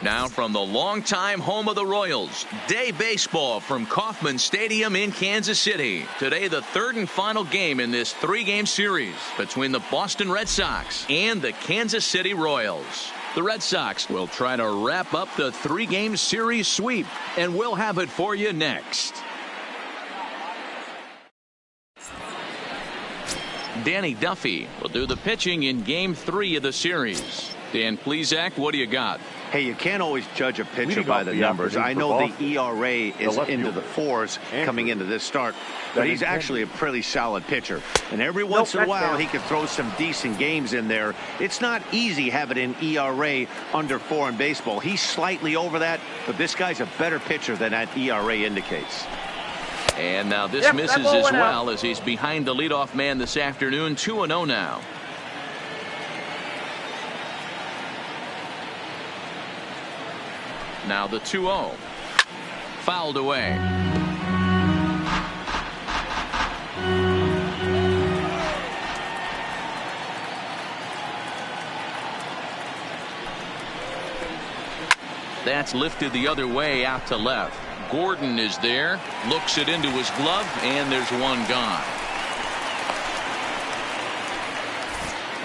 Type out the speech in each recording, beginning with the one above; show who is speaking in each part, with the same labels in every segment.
Speaker 1: Now from the longtime home of the Royals, day baseball from Kauffman Stadium in Kansas City. Today, the third and final game in this three-game series between the Boston Red Sox and the Kansas City Royals. The Red Sox will try to wrap up the three-game series sweep, and we'll have it for you next. Danny Duffy will do the pitching in Game 3 of the series. Dan Plesac, what do you got?
Speaker 2: Hey, you can't always judge a pitcher by the numbers. I know the ERA is into the 4s coming into this start, but he's actually a pretty solid pitcher. And every once in a while, he can throw some decent games in there. It's not easy having an ERA under 4 in baseball. He's slightly over that, but this guy's a better pitcher than that ERA indicates.
Speaker 1: And now this misses as well as he's behind the leadoff man this afternoon. 2-0 now. Now the 2-0. Fouled away. That's lifted the other way out to left. Gordon is there, looks it into his glove, and there's one gone.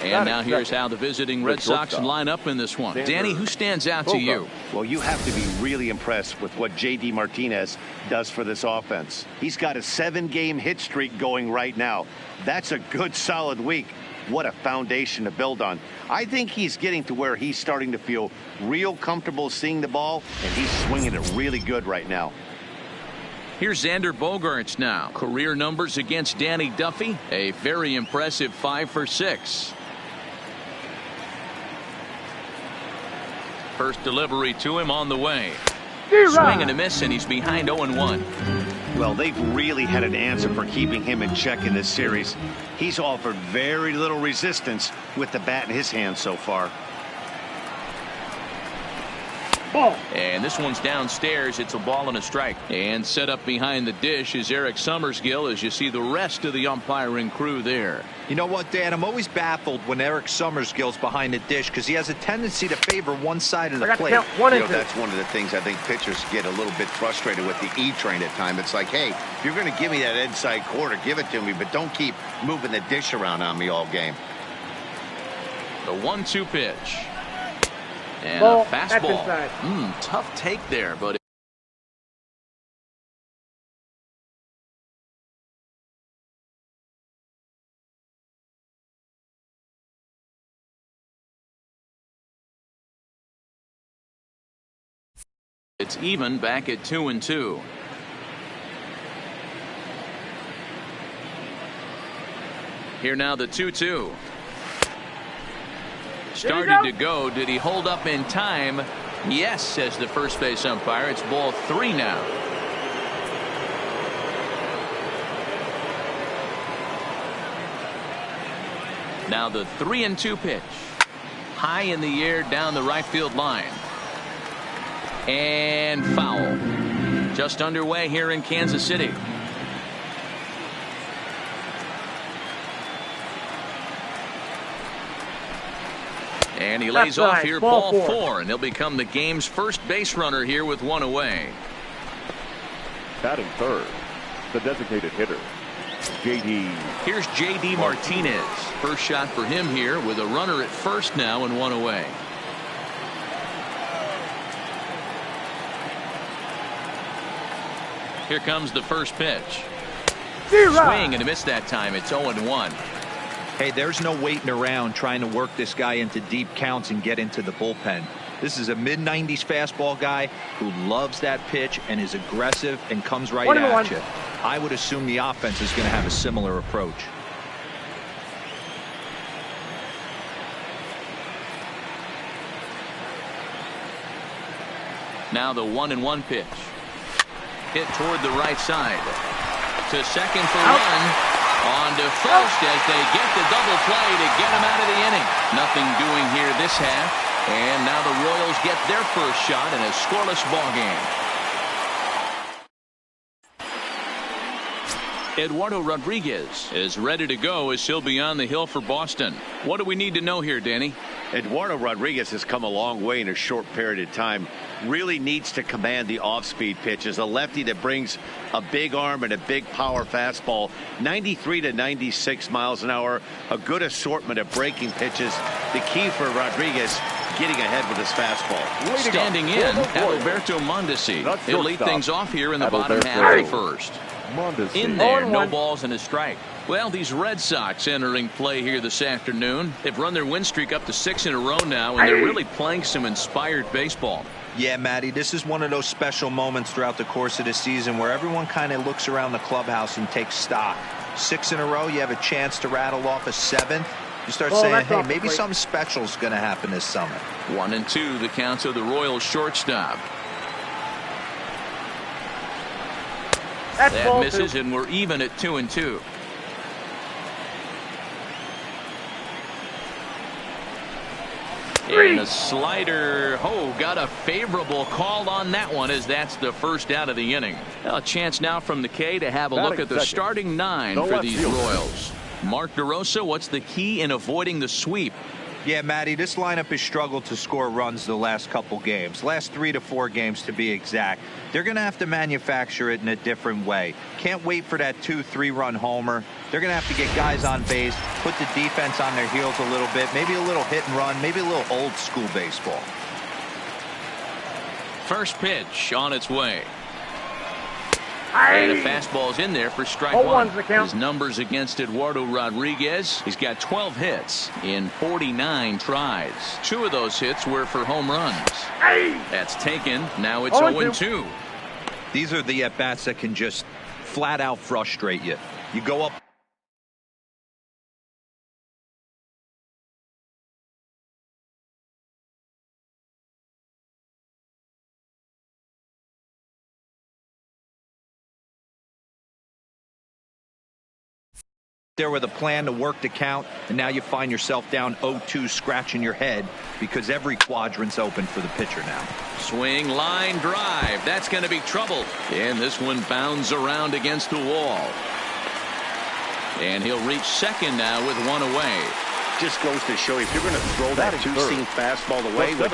Speaker 1: And now here's how the visiting Red Sox line up in this one. Danny, who stands out to you?
Speaker 2: Well, you have to be really impressed with what J.D. Martinez does for this offense. He's got a 7-game hit streak going right now. That's a good, solid week. What a foundation to build on. I think he's getting to where he's starting to feel real comfortable seeing the ball, and he's swinging it really good right now.
Speaker 1: Here's Xander Bogaerts now. Career numbers against Danny Duffy, a very impressive 5 for 6. First delivery to him on the way. Swing and a miss, and he's behind 0-1.
Speaker 2: Well, they've really had an answer for keeping him in check in this series. He's offered very little resistance with the bat in his hand so far.
Speaker 1: And this one's downstairs. It's a ball and a strike. And set up behind the dish is Eric Summersgill as you see the rest of the umpiring crew there.
Speaker 3: You know what, Dan? I'm always baffled when Eric Summersgill's behind the dish because he has a tendency to favor one side of the plate.
Speaker 2: That's one of the things I think pitchers get a little bit frustrated with the E-train at times. It's like, hey, if you're going to give me that inside quarter, give it to me, but don't keep moving the dish around on me all game.
Speaker 1: The 1-2 pitch. And a fastball. Tough take there, but it's even back at 2-2. Here now the 2-2. Started to go. Did he hold up in time? Yes, says the first base umpire. It's ball 3 now. Now the 3-2 pitch. High in the air down the right field line. And foul. Just underway here in Kansas City. And he lays off here, ball 4, and he'll become the game's first base runner here with 1 away.
Speaker 4: Batting third, the designated hitter, J.D.
Speaker 1: Here's J.D. Martinez. First shot for him here with a runner at first now and 1 away. Here comes the first pitch. Swing and a miss that time. It's 0-1.
Speaker 3: Hey, there's no waiting around trying to work this guy into deep counts and get into the bullpen. This is a mid-90s fastball guy who loves that pitch and is aggressive and comes right at you. I would assume the offense is going to have a similar approach.
Speaker 1: Now the 1-1 pitch. Hit toward the right side. To second for one. On to first as they get the double play to get him out of the inning. Nothing doing here this half. And now the Royals get their first shot in a scoreless ball game. Eduardo Rodriguez is ready to go as he'll be on the hill for Boston. What do we need to know here, Danny?
Speaker 2: Eduardo Rodriguez has come a long way in a short period of time. Really needs to command the off-speed pitches. A lefty that brings a big arm and a big power fastball. 93 to 96 miles an hour. A good assortment of breaking pitches. The key for Rodriguez, getting ahead with his fastball.
Speaker 1: Standing in, Adalberto Mondesi. He'll lead things off here in the bottom half of the first. In there, no balls and a strike. Well, these Red Sox entering play here this afternoon. They've run their win streak up to 6 in a row now, and they're really playing some inspired baseball.
Speaker 3: Yeah, Matty, this is one of those special moments throughout the course of the season where everyone kind of looks around the clubhouse and takes stock. 6 in a row, you have a chance to rattle off a 7th. You start saying, hey, maybe something special is going to happen this summer.
Speaker 1: 1-2, the count of the Royals shortstop. That misses, and we're even at 2-2. And a slider. Oh, got a favorable call on that one, as that's the first out of the inning. A chance now from the K to have a look at the starting 9 for these Royals. Mark DeRosa, what's the key in avoiding the sweep?
Speaker 3: Yeah, Matty, this lineup has struggled to score runs the last couple games. Last 3 to 4 games to be exact. They're going to have to manufacture it in a different way. Can't wait for that 2-3 run homer. They're going to have to get guys on base, put the defense on their heels a little bit, maybe a little hit and run, maybe a little old school baseball.
Speaker 1: First pitch on its way. And a fastball's in there for strike one. His numbers against Eduardo Rodriguez. He's got 12 hits in 49 tries. 2 of those hits were for home runs. That's taken. Now it's 0-2.
Speaker 3: These are the at-bats that can just flat out frustrate you. You go up. There with a plan to work the count, and now you find yourself down 0-2 scratching your head because every quadrant's open for the pitcher now.
Speaker 1: Swing, line drive. That's going to be trouble. And this one bounds around against the wall. And he'll reach second now with 1 away.
Speaker 2: Just goes to show you, if you're going to throw that two-seam fastball away, which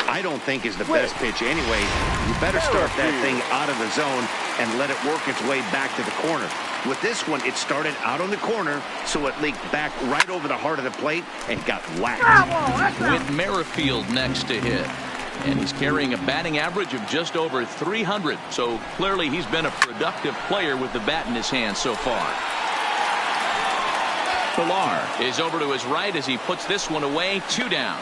Speaker 2: I don't think is the best pitch anyway, you better start that thing out of the zone and let it work its way back to the corner. With this one, it started out on the corner, so it leaked back right over the heart of the plate and got whacked.
Speaker 1: With Merrifield next to hit. And he's carrying a batting average of just over 300. So clearly he's been a productive player with the bat in his hand so far. Pilar is over to his right as he puts this one away. 2 down.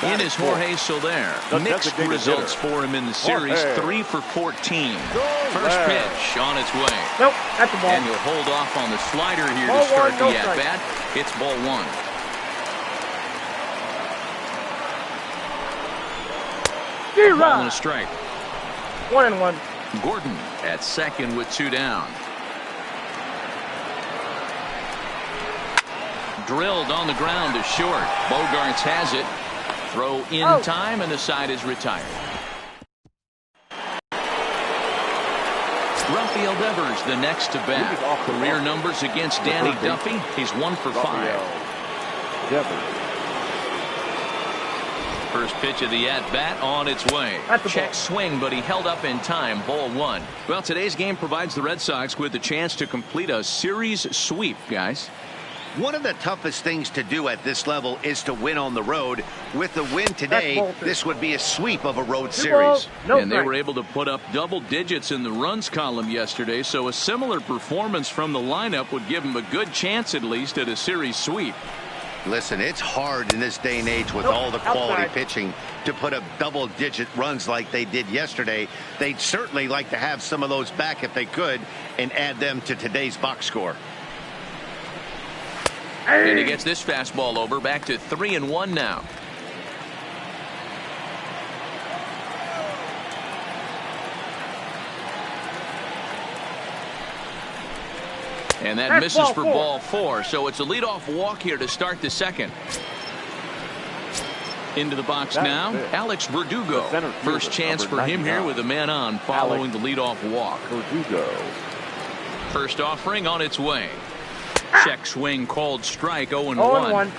Speaker 1: In is Jorge Soler. Mixed results for him in the series. 3 for 14. First pitch on its way.
Speaker 5: Nope, that's the ball.
Speaker 1: And he'll hold off on the slider here to start the at-bat. It's ball 1. Ball and a strike.
Speaker 5: 1-1.
Speaker 1: Gordon at second with 2 down. Drilled on the ground to short. Bogarts has it. Throw in time, and the side is retired. Rafael Devers the next to bat. Career numbers against Danny Duffy. He's 1 for 5. First pitch of the at-bat on its way. Check swing, but he held up in time. Ball 1. Well, today's game provides the Red Sox with the chance to complete a series sweep, guys.
Speaker 2: One of the toughest things to do at this level is to win on the road. With the win today, this would be a sweep of a road series.
Speaker 1: And they were able to put up double digits in the runs column yesterday, so a similar performance from the lineup would give them a good chance at least at a series sweep.
Speaker 2: Listen, it's hard in this day and age with all the quality pitching to put up double-digit runs like they did yesterday. They'd certainly like to have some of those back if they could and add them to today's box score.
Speaker 1: And he gets this fastball over, back to 3-1 now. And that misses for ball 4, so it's a leadoff walk here to start the second. Into the box now, Alex Verdugo. First chance for him here with a man on following the leadoff walk.
Speaker 4: Verdugo.
Speaker 1: First offering on its way. Check swing called strike 0-1.
Speaker 5: 0-1.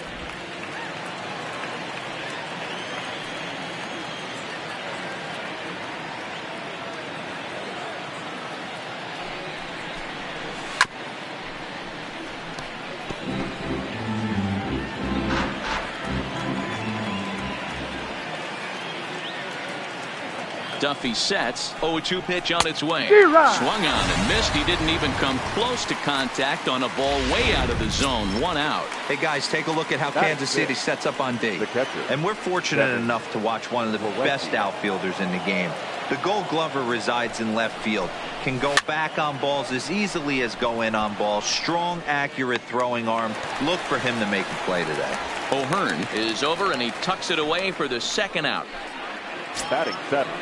Speaker 1: Duffy sets. 0-2 pitch on its way.
Speaker 5: Swung
Speaker 1: on and missed. He didn't even come close to contact on a ball way out of the zone. 1 out.
Speaker 3: Hey guys, take a look at how Kansas City sets up on D. And we're fortunate enough to watch one of the best outfielders in the game. The Gold Glover resides in left field. Can go back on balls as easily as go in on balls. Strong, accurate throwing arm. Look for him to make a play today.
Speaker 1: O'Hearn is over and he tucks it away for the second out.
Speaker 4: Batting 7.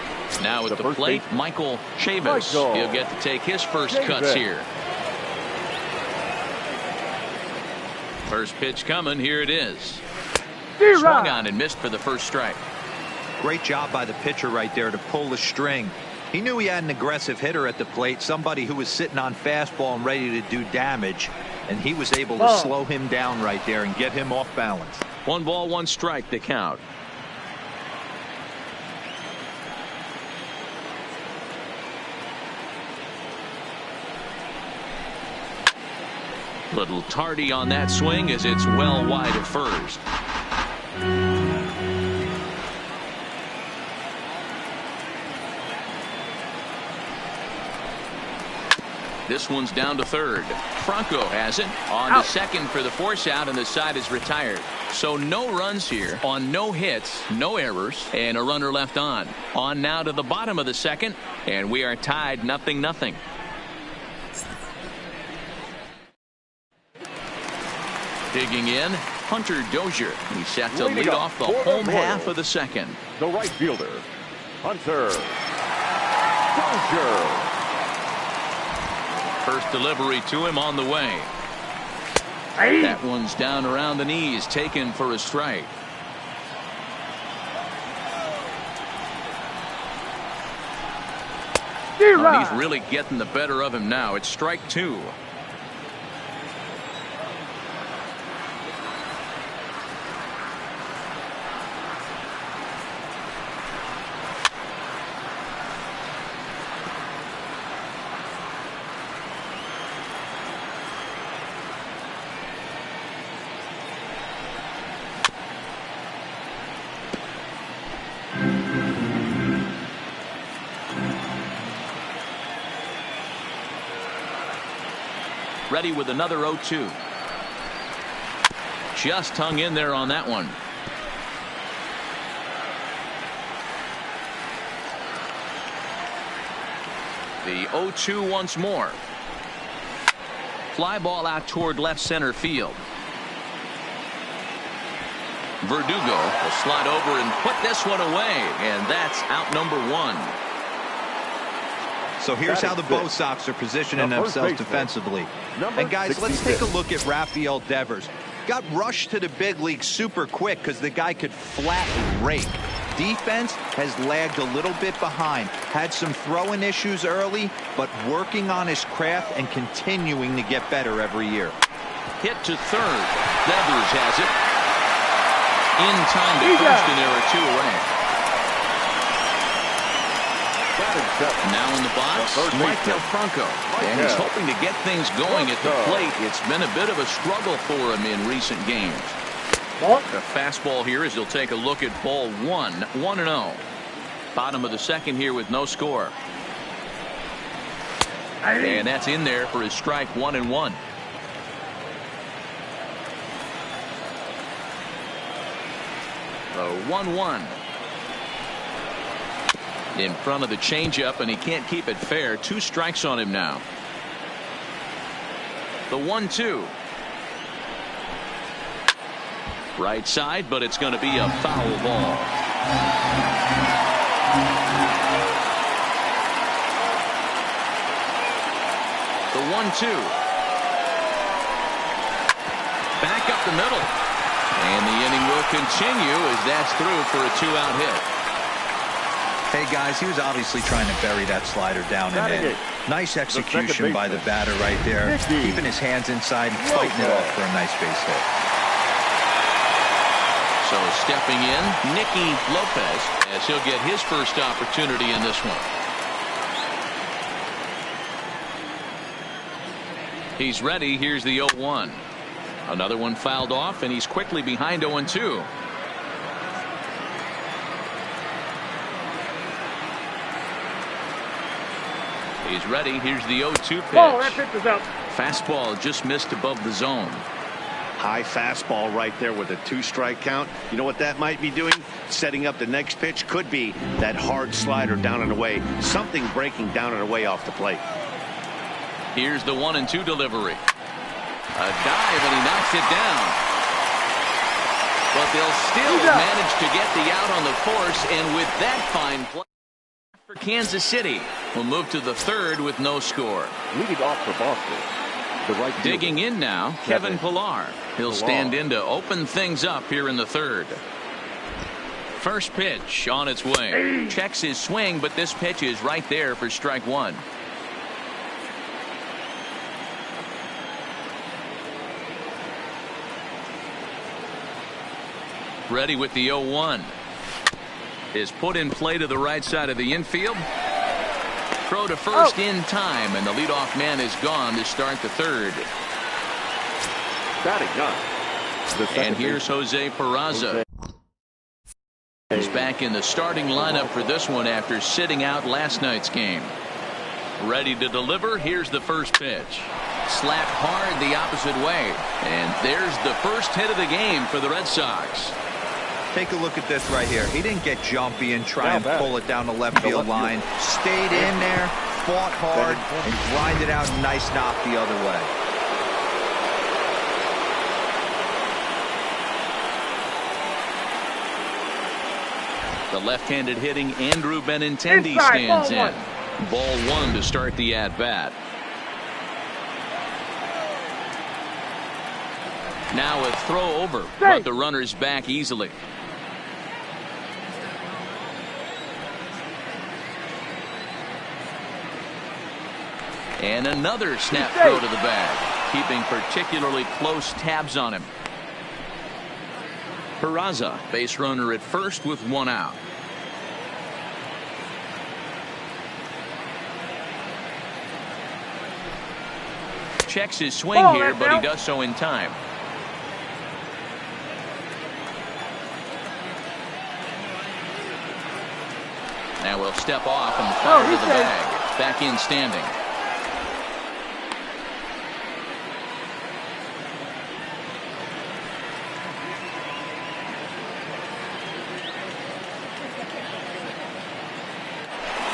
Speaker 1: Now at the plate, Michael Chavis. He'll get to take his first cuts here. First pitch coming. Here it is. Swung on and missed for the first strike.
Speaker 3: Great job by the pitcher right there to pull the string. He knew he had an aggressive hitter at the plate, somebody who was sitting on fastball and ready to do damage, and he was able to slow him down right there and get him off balance.
Speaker 1: 1 ball, 1 strike, the count. Little tardy on that swing as it's well wide of first. This one's down to third. Franco has it on to second for the force out, and the side is retired. So no runs here on no hits, no errors, and a runner left on. On now to the bottom of the second, and we are tied 0-0. Digging in, Hunter Dozier. He's set to lead off the home half of the second.
Speaker 4: The right fielder, Hunter Dozier.
Speaker 1: First delivery to him on the way. That one's down around the knees, taken for a strike. Oh, he's really getting the better of him now. It's strike 2. Ready with another 0-2. Just hung in there on that one. The 0-2 once more. Fly ball out toward left center field. Verdugo will slide over and put this one away, and that's out number 1.
Speaker 3: So here's how the Bo Sox are positioning themselves defensively. And guys, let's take a look at Rafael Devers. Got rushed to the big league super quick because the guy could flat rake. Defense has lagged a little bit behind. Had some throwing issues early, but working on his craft and continuing to get better every year.
Speaker 1: Hit to third. Devers has it. In time to first, and there are 2 away. Now in the box, Maikel Franco, and he's hoping to get things going at the plate. It's been a bit of a struggle for him in recent games. The fastball here as he'll take a look at ball 1, 1-0. Bottom of the second here with no score. And that's in there for his strike 1-1. The 1-1. In front of the changeup, and he can't keep it fair. 2 strikes on him now. The 1-2. Right side, but it's going to be a foul ball. The 1-2. Back up the middle. And the inning will continue as that's through for a 2-out hit.
Speaker 3: Hey, guys, he was obviously trying to bury that slider down and in. Nice execution by the batter right there. Keeping his hands inside and fighting it off for a nice base hit.
Speaker 1: So stepping in, Nicky Lopez, as he'll get his first opportunity in this one. He's ready. Here's the 0-1. Another one fouled off, and he's quickly behind 0-2. He's ready. Here's the 0-2 pitch.
Speaker 5: Oh, that pitch is out.
Speaker 1: Fastball just missed above the zone.
Speaker 2: High fastball right there with a 2-strike count. You know what that might be doing? Setting up the next pitch. Could be that hard slider down and away. Something breaking down and away off the plate.
Speaker 1: Here's the 1-2 delivery. A dive, and he knocks it down. But they'll still manage to get the out on the force, and with that fine play for Kansas City, we'll move to the third with no score.
Speaker 4: Leading off for Boston, the right fielder.
Speaker 1: Digging in now, Kevin Pillar. He'll stand in to open things up here in the third. First pitch on its way. Checks his swing, but this pitch is right there for strike one. Ready with the 0-1. Is put in play to the right side of the infield. Throw to first in time, and the leadoff man is gone to start the third.
Speaker 4: Batting ninth.
Speaker 1: And here's Jose Peraza. He's back in the starting lineup for this one after sitting out last night's game. Ready to deliver. Here's the first pitch. Slapped hard the opposite way. And there's the first hit of the game for the Red Sox.
Speaker 3: Take a look at this right here. He didn't get jumpy and try and pull it down the left field line. Stayed in there, fought hard, and grinded out a nice knock the other way.
Speaker 1: The left-handed hitting Andrew Benintendi stands in. Ball one to start the at-bat. Now a throw over, but the runner's back easily. And another snap throw to the bag, keeping particularly close tabs on him. Peraza, base runner at first with one out. Checks his swing here, but he does so in time. Now we'll step off and fire to the bag. Back in standing.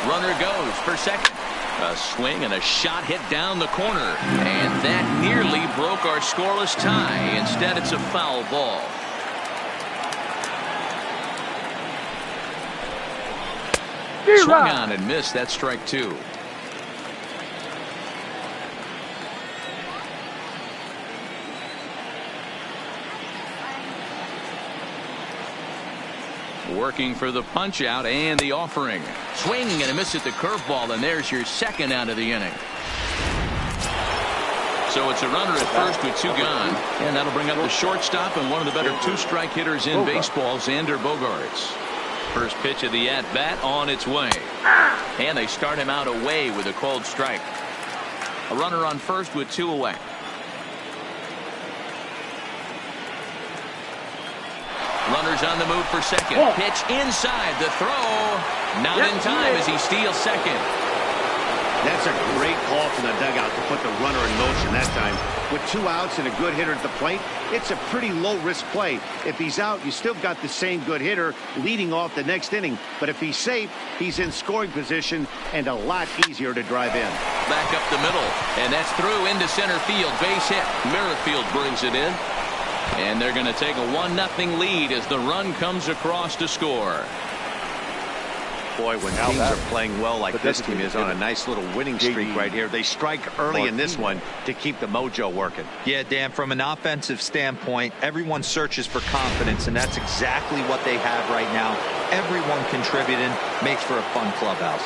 Speaker 1: Runner goes for second. A swing and a shot hit down the corner. And that nearly broke our scoreless tie. Instead, it's a foul ball. Swung on and missed. That's strike two. Working for the punch out and the offering. Swing and a miss at the curveball, and there's your second out of the inning. So it's a runner at first with two gone, and that'll bring up the shortstop and one of the better two-strike hitters in baseball, Xander Bogaerts. First pitch of the at-bat on its way. And they start him out away with a called strike. A runner on first with two away. Runners on the move for second. Pitch inside. The throw. Not in time as he steals second.
Speaker 2: That's a great call from the dugout to put the runner in motion that time. With two outs and a good hitter at the plate, it's a pretty low-risk play. If he's out, you still got the same good hitter leading off the next inning. But if he's safe, he's in scoring position and a lot easier to drive in.
Speaker 1: Back up the middle, and that's through into center field. Base hit. Merrifield brings it in. And they're going to take a 1-0 lead as the run comes across to score.
Speaker 2: Boy, when teams are playing well like this team is on a nice little winning streak right here, they strike early in this one to keep the mojo working.
Speaker 3: Yeah, Dan, from an offensive standpoint, everyone searches for confidence, and that's exactly what they have right now. Everyone contributing makes for a fun clubhouse.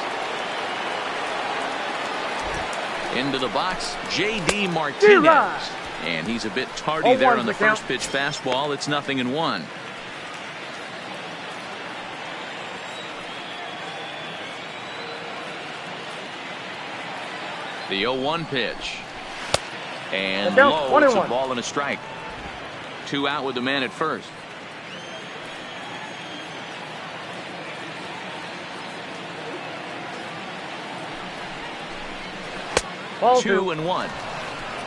Speaker 1: Into the box, J.D. Martinez. And he's a bit tardy there on the first pitch fastball. It's 0-1. The 0-1 pitch. And low, it's a ball and a strike. 2 out with the man at first.
Speaker 5: Ball
Speaker 1: 2-1.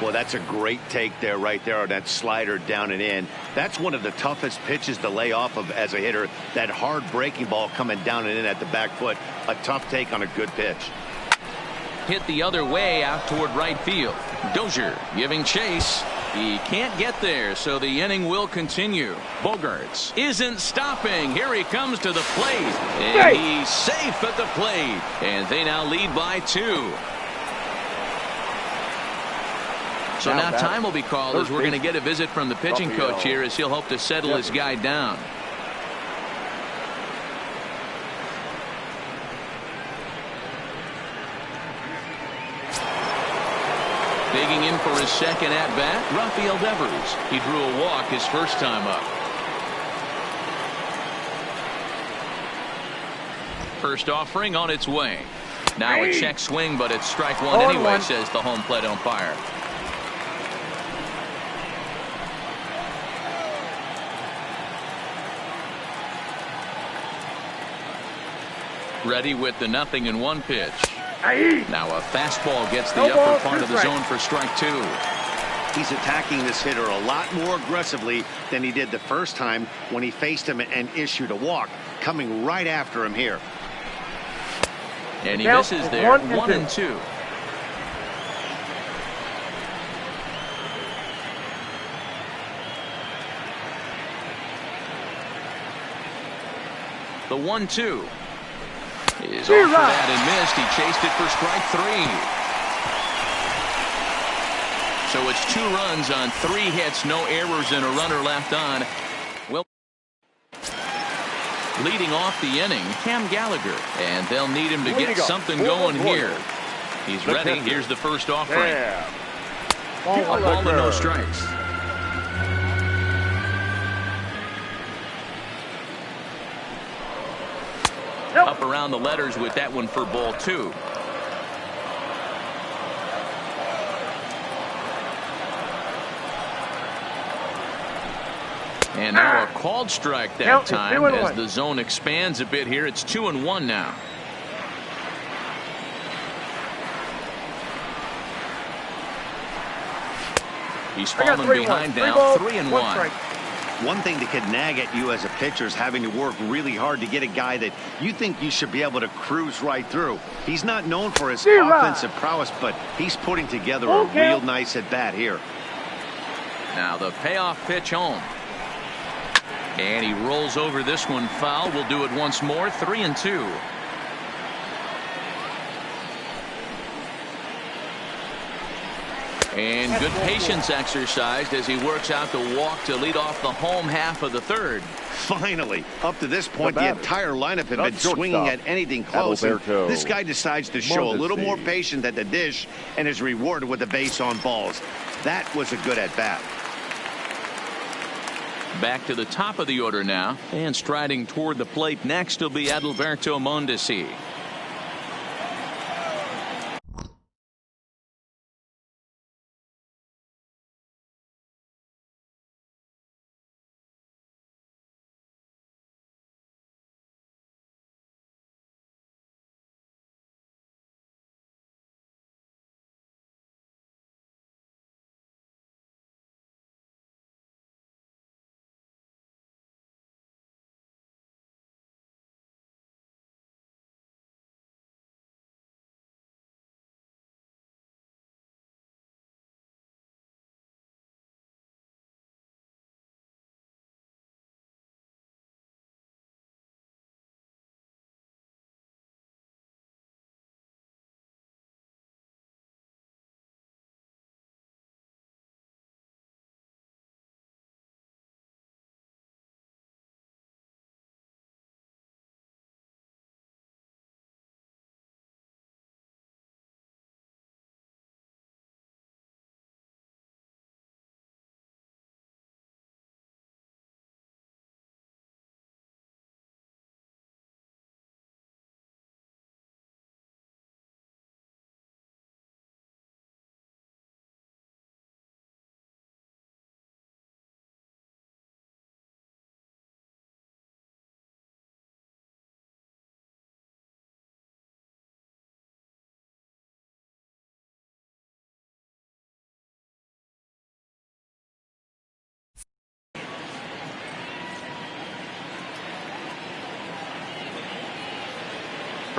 Speaker 2: Well, that's a great take there, right there, on that slider down and in. That's one of the toughest pitches to lay off of as a hitter. That hard breaking ball coming down and in at the back foot. A tough take on a good pitch.
Speaker 1: Hit the other way out toward right field. Dozier giving chase. He can't get there, so the inning will continue. Bogaerts isn't stopping. Here he comes to the plate. And he's safe at the plate. And they now lead by 2. So now time will be called as we're going to get a visit from the pitching coach here as he'll hope to settle his guy down. Digging in for his second at-bat, Rafael Devers. He drew a walk his first time up. First offering on its way. Now a check swing, but it's strike one anyway, says the home plate umpire. Ready with the 0-1 pitch. Now a fastball gets the upper part of the zone for strike 2.
Speaker 2: He's attacking this hitter a lot more aggressively than he did the first time when he faced him and issued a walk. Coming right after him here.
Speaker 1: And he misses there. 1-2. The 1-2 is off for that and missed. He chased it for strike 3. So it's 2 runs on 3 hits, no errors, and a runner left on. Well, leading off the inning, Cam Gallagher, and they'll need him to get something going here. He's ready. Here's the first offering. A ball to no strikes. Up around the letters with that one for ball 2. And now a called strike that time as the zone expands a bit here. It's 2-1 now. He's fallen behind now. 3-1.
Speaker 2: One thing that could nag at you as a pitcher is having to work really hard to get a guy that you think you should be able to cruise right through. He's not known for his offensive prowess, but he's putting together a real nice at-bat here.
Speaker 1: Now the payoff pitch home. And he rolls over this one foul. We'll do it once more. 3-2. And good patience exercised as he works out the walk to lead off the home half of the third.
Speaker 2: Finally, up to this point, the entire lineup had been swinging at anything close. This guy decides to show a little more patience at the dish and is rewarded with a base on balls. That was a good at-bat.
Speaker 1: Back to the top of the order now, and striding toward the plate next will be Adalberto Mondesi.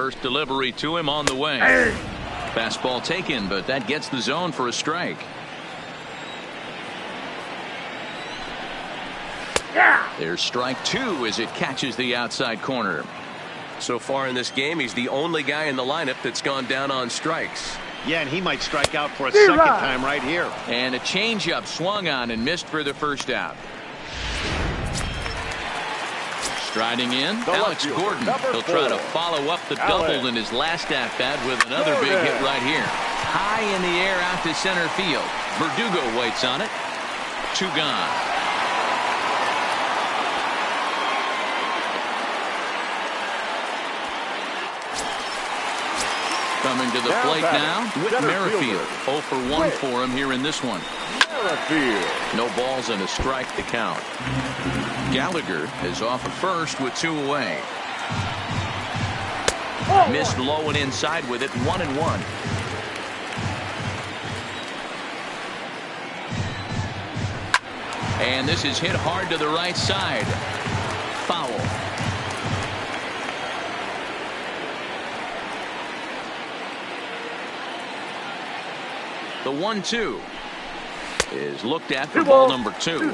Speaker 1: First delivery to him on the way. Fastball taken, but that gets the zone for a strike. There's strike 2 as it catches the outside corner.
Speaker 6: So far in this game, he's the only guy in the lineup that's gone down on strikes.
Speaker 2: Yeah, and he might strike out for a second time right here.
Speaker 1: And a changeup swung on and missed for the first out. Striding in, Alex Gordon. He'll try to follow up the double in his last at-bat with another big hit right here. High in the air out to center field. Verdugo waits on it. 2 gone. Coming to the plate now, Whit Merrifield. 0 for 1 for him here in this one. No balls and a strike to count. Gallagher is off at first with 2 away. Missed low and inside with it, 1-1. And this is hit hard to the right side. Foul. The 1-2 is looked at for ball number 2.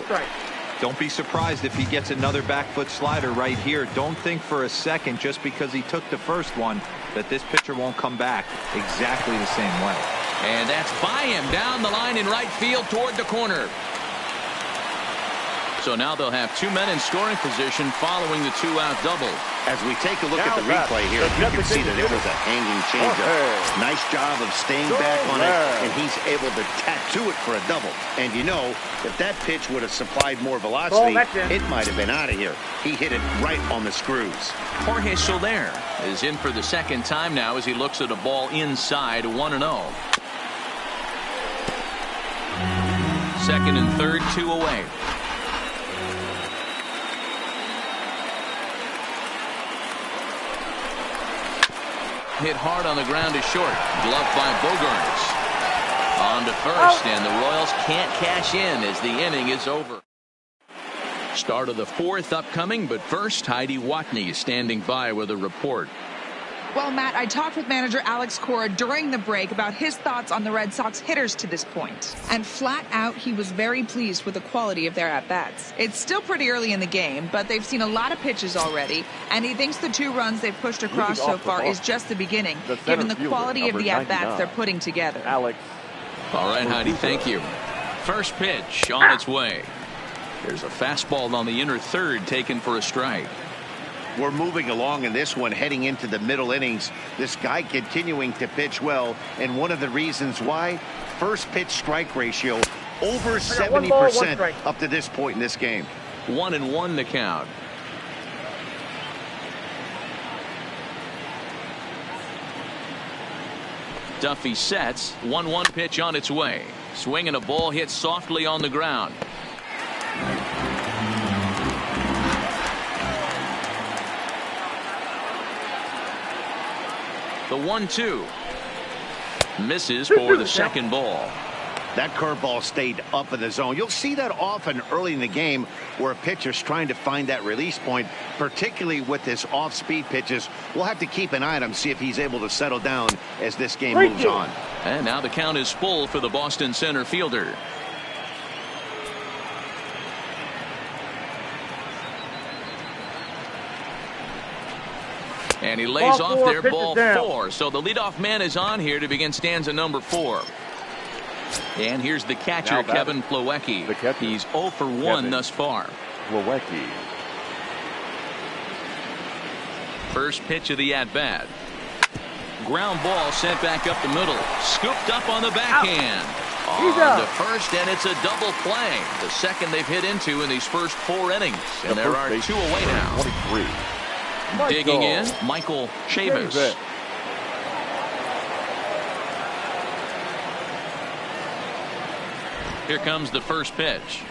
Speaker 3: Don't be surprised if he gets another back foot slider right here. Don't think for a second, just because he took the first one, that this pitcher won't come back exactly the same way.
Speaker 1: And that's by him down the line in right field toward the corner. So now they'll have 2 men in scoring position following the 2-out double.
Speaker 2: As we take a look at the replay here, you can see that it was a hanging changeup. Nice job of staying back on it, and he's able to tattoo it for a double. And you know, if that pitch would have supplied more velocity, it might have been out of here. He hit it right on the screws.
Speaker 1: Jorge Soler is in for the second time now as he looks at a ball inside, 1-0. Second and third, 2 away. Hit hard on the ground to short. Gloved by Bogaerts. On to first, and the Royals can't cash in as the inning is over. Start of the 4th upcoming, but first, Heidi Watney standing by with a report.
Speaker 7: Well, Matt, I talked with manager Alex Cora during the break about his thoughts on the Red Sox hitters to this point. And flat out, he was very pleased with the quality of their at-bats. It's still pretty early in the game, but they've seen a lot of pitches already, and he thinks the 2 runs they've pushed across so far is just the beginning, given the quality of the at-bats they're putting together.
Speaker 4: Alex.
Speaker 1: All right, Heidi, thank you. First pitch on its way. There's a fastball on the inner third taken for a strike.
Speaker 2: We're moving along in this one, heading into the middle innings. This guy continuing to pitch well, and one of the reasons why, first pitch strike ratio over 70% up to this point in this game.
Speaker 1: 1-1 the count. Duffy sets. 1-1 pitch on its way. Swing and a ball hit softly on the ground. The 1-2 misses for the second ball.
Speaker 2: That curveball stayed up in the zone. You'll see that often early in the game where a pitcher's trying to find that release point, particularly with his off-speed pitches. We'll have to keep an eye on him, see if he's able to settle down as this game moves on.
Speaker 1: And now the count is full for the Boston center fielder. And he lays off there, ball 4. So the leadoff man is on here to begin stanza number 4. And here's the catcher, Kevin Plawecki. He's 0 for 1 thus far.
Speaker 4: Plawecki.
Speaker 1: First pitch of the at-bat. Ground ball sent back up the middle. Scooped up on the backhand. On to first, and it's a double play. The second they've hit into in these first 4 innings. And there are 2 away now.
Speaker 4: 23.
Speaker 1: Digging in, Michael Chavis. Here comes the first pitch.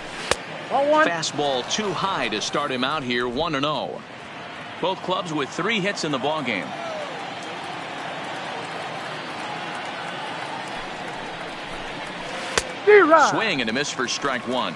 Speaker 1: Fastball too high to start him out here, 1-0. Both clubs with 3 hits in the ballgame. Swing and a miss for strike 1.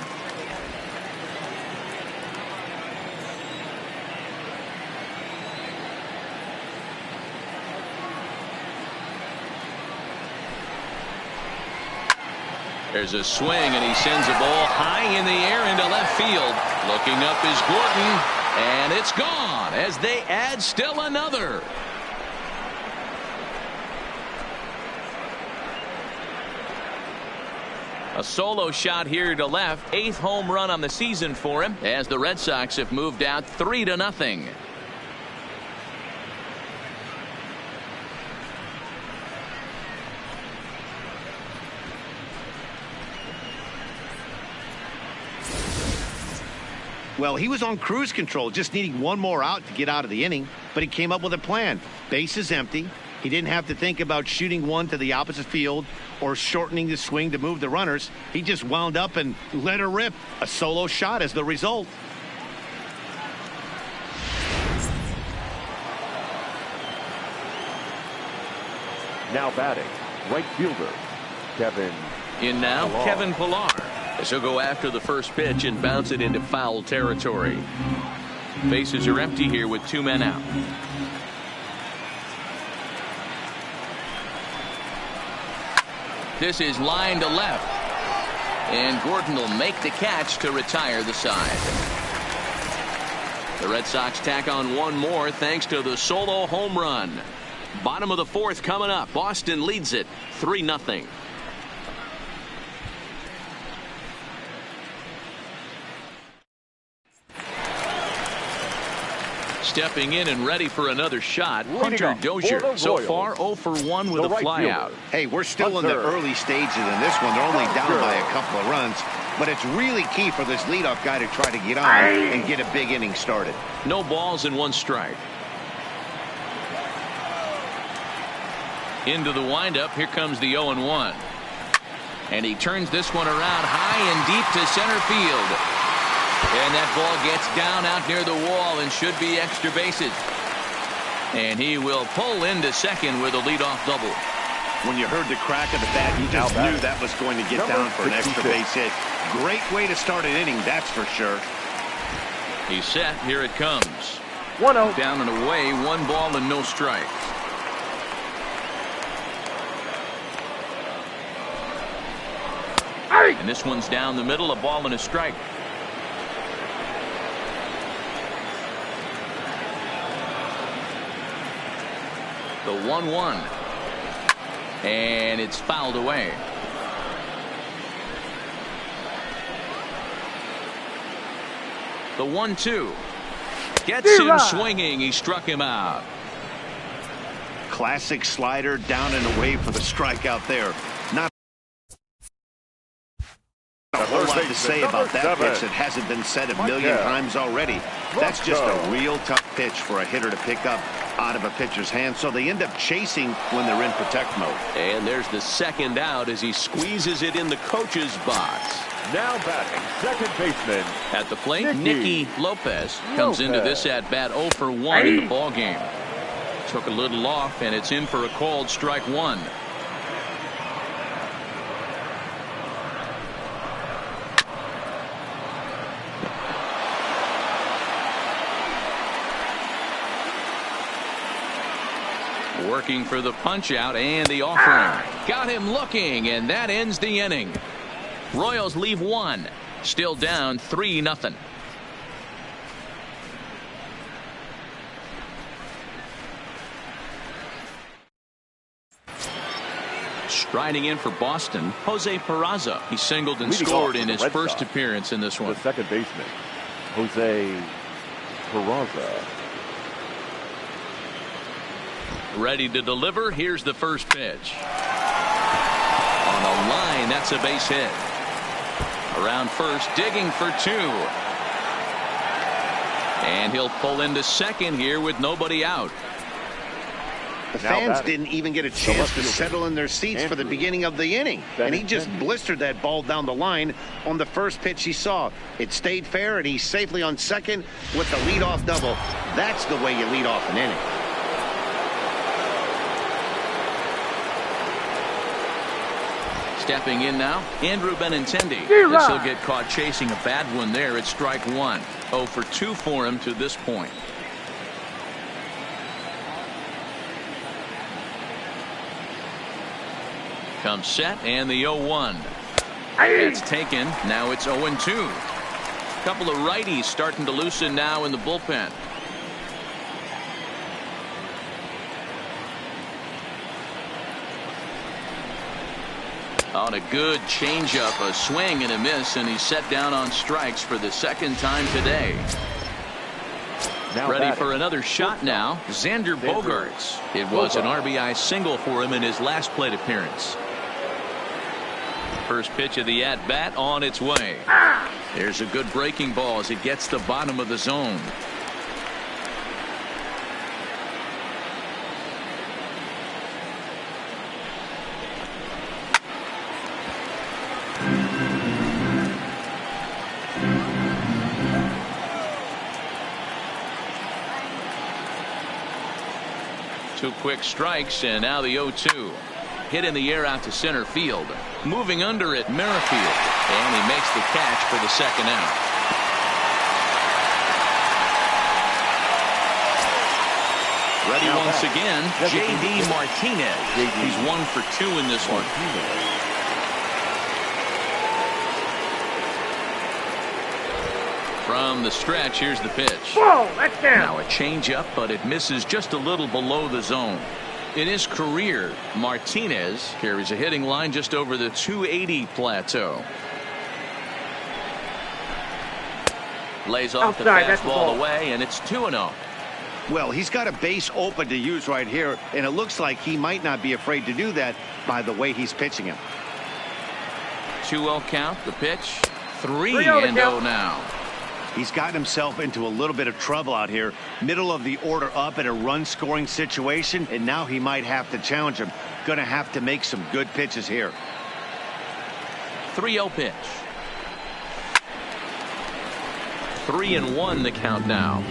Speaker 1: There's a swing, and he sends a ball high in the air into left field. Looking up is Gordon, and it's gone as they add still another. A solo shot here to left. 8th home run on the season for him as the Red Sox have moved out 3-0.
Speaker 2: Well, he was on cruise control, just needing one more out to get out of the inning, but he came up with a plan. Bases empty. He didn't have to think about shooting one to the opposite field or shortening the swing to move the runners. He just wound up and let her rip. A solo shot as the result.
Speaker 4: Now batting, right fielder, Kevin.
Speaker 6: In now,
Speaker 4: Pillar.
Speaker 6: Kevin Pillar. As he'll go after the first pitch and bounce it into foul territory. Bases are empty here with 2 men out. This is line to left. And Gordon will make the catch to retire the side. The Red Sox tack on one more thanks to the solo home run. Bottom of the 4th coming up. Boston leads it 3-0. Stepping in and ready for another shot, Hunter Dozier. So far 0 for 1 with a flyout.
Speaker 2: Hey, we're still in the early stages in this one. They're only down by a couple of runs, but it's really key for this leadoff guy to try to get on and get a big inning started.
Speaker 1: No balls and 1 strike. Into the windup. Here comes the 0-1. And he turns this one around high and deep to center field. And that ball gets down out near the wall and should be extra bases. And he will pull into second with a leadoff double.
Speaker 2: When you heard the crack of the bat, you just knew that was going to get down for an extra base hit. Great way to start an inning, that's for sure.
Speaker 1: He's set. Here it comes.
Speaker 5: 1-0.
Speaker 1: Down and away. 1 ball and no strikes. And this one's down the middle. A ball and a strike. The 1-1. And it's fouled away. The 1-2. Gets him swinging. He struck him out.
Speaker 2: Classic slider down and away for the strikeout there. Not a whole lot to say about that pitch that hasn't been said a million times already. That's just a real tough pitch for a hitter to pick up out of a pitcher's hand, so they end up chasing when they're in protect mode.
Speaker 6: And there's the second out as he squeezes it in the coach's box.
Speaker 4: Now batting, second baseman.
Speaker 1: At the plate, Nicky Lopez comes into this at bat 0 for 1 in the ball game. Took a little off, and it's in for a called strike 1. Working for the punch out and the offering. Got him looking, and that ends the inning. Royals leave 1. Still down 3-0. Striding in for Boston, Jose Peraza. He singled and scored in his first appearance in this one.
Speaker 4: The second baseman, Jose Peraza.
Speaker 1: Ready to deliver. Here's the first pitch. On a line, that's a base hit. Around first, digging for 2. And he'll pull into second here with nobody out.
Speaker 2: The fans didn't even get a chance to settle in their seats for the beginning of the inning. And he just blistered that ball down the line on the first pitch he saw. It stayed fair, and he's safely on second with the leadoff double. That's the way you lead off an inning.
Speaker 1: Stepping in now, Andrew Benintendi. Guess he'll get caught chasing a bad one there at strike 1. 0 for 2 for him to this point. Comes set, and the 0-1. It's taken. Now it's 0-2. Couple of righties starting to loosen now in the bullpen. On a good changeup, a swing and a miss, and he's set down on strikes for the second time today. Ready for another shot now, Xander Bogaerts. It was an RBI single for him in his last plate appearance. First pitch of the at-bat on its way. There's a good breaking ball as it gets the bottom of the zone. Two quick strikes, and now the 0-2. Hit in the air out to center field. Moving under it, Merrifield. And he makes the catch for the second out. Ready once again, J.D. Martinez. He's 1 for 2 in this one. From the stretch, here's the pitch.
Speaker 5: Whoa, that's down.
Speaker 1: Now a changeup, but it misses just a little below the zone. In his career, Martinez carries a hitting line just over the 280 plateau. Lays off the fastball away, and it's 2-0.
Speaker 2: Well, he's got a base open to use right here, and it looks like he might not be afraid to do that by the way he's pitching him.
Speaker 1: 2-0 count, the pitch. 3-0 now.
Speaker 2: He's gotten himself into a little bit of trouble out here. Middle of the order up in a run-scoring situation, and now he might have to challenge him. Going to have to make some good pitches here.
Speaker 1: 3-0 pitch. 3-1 the count now.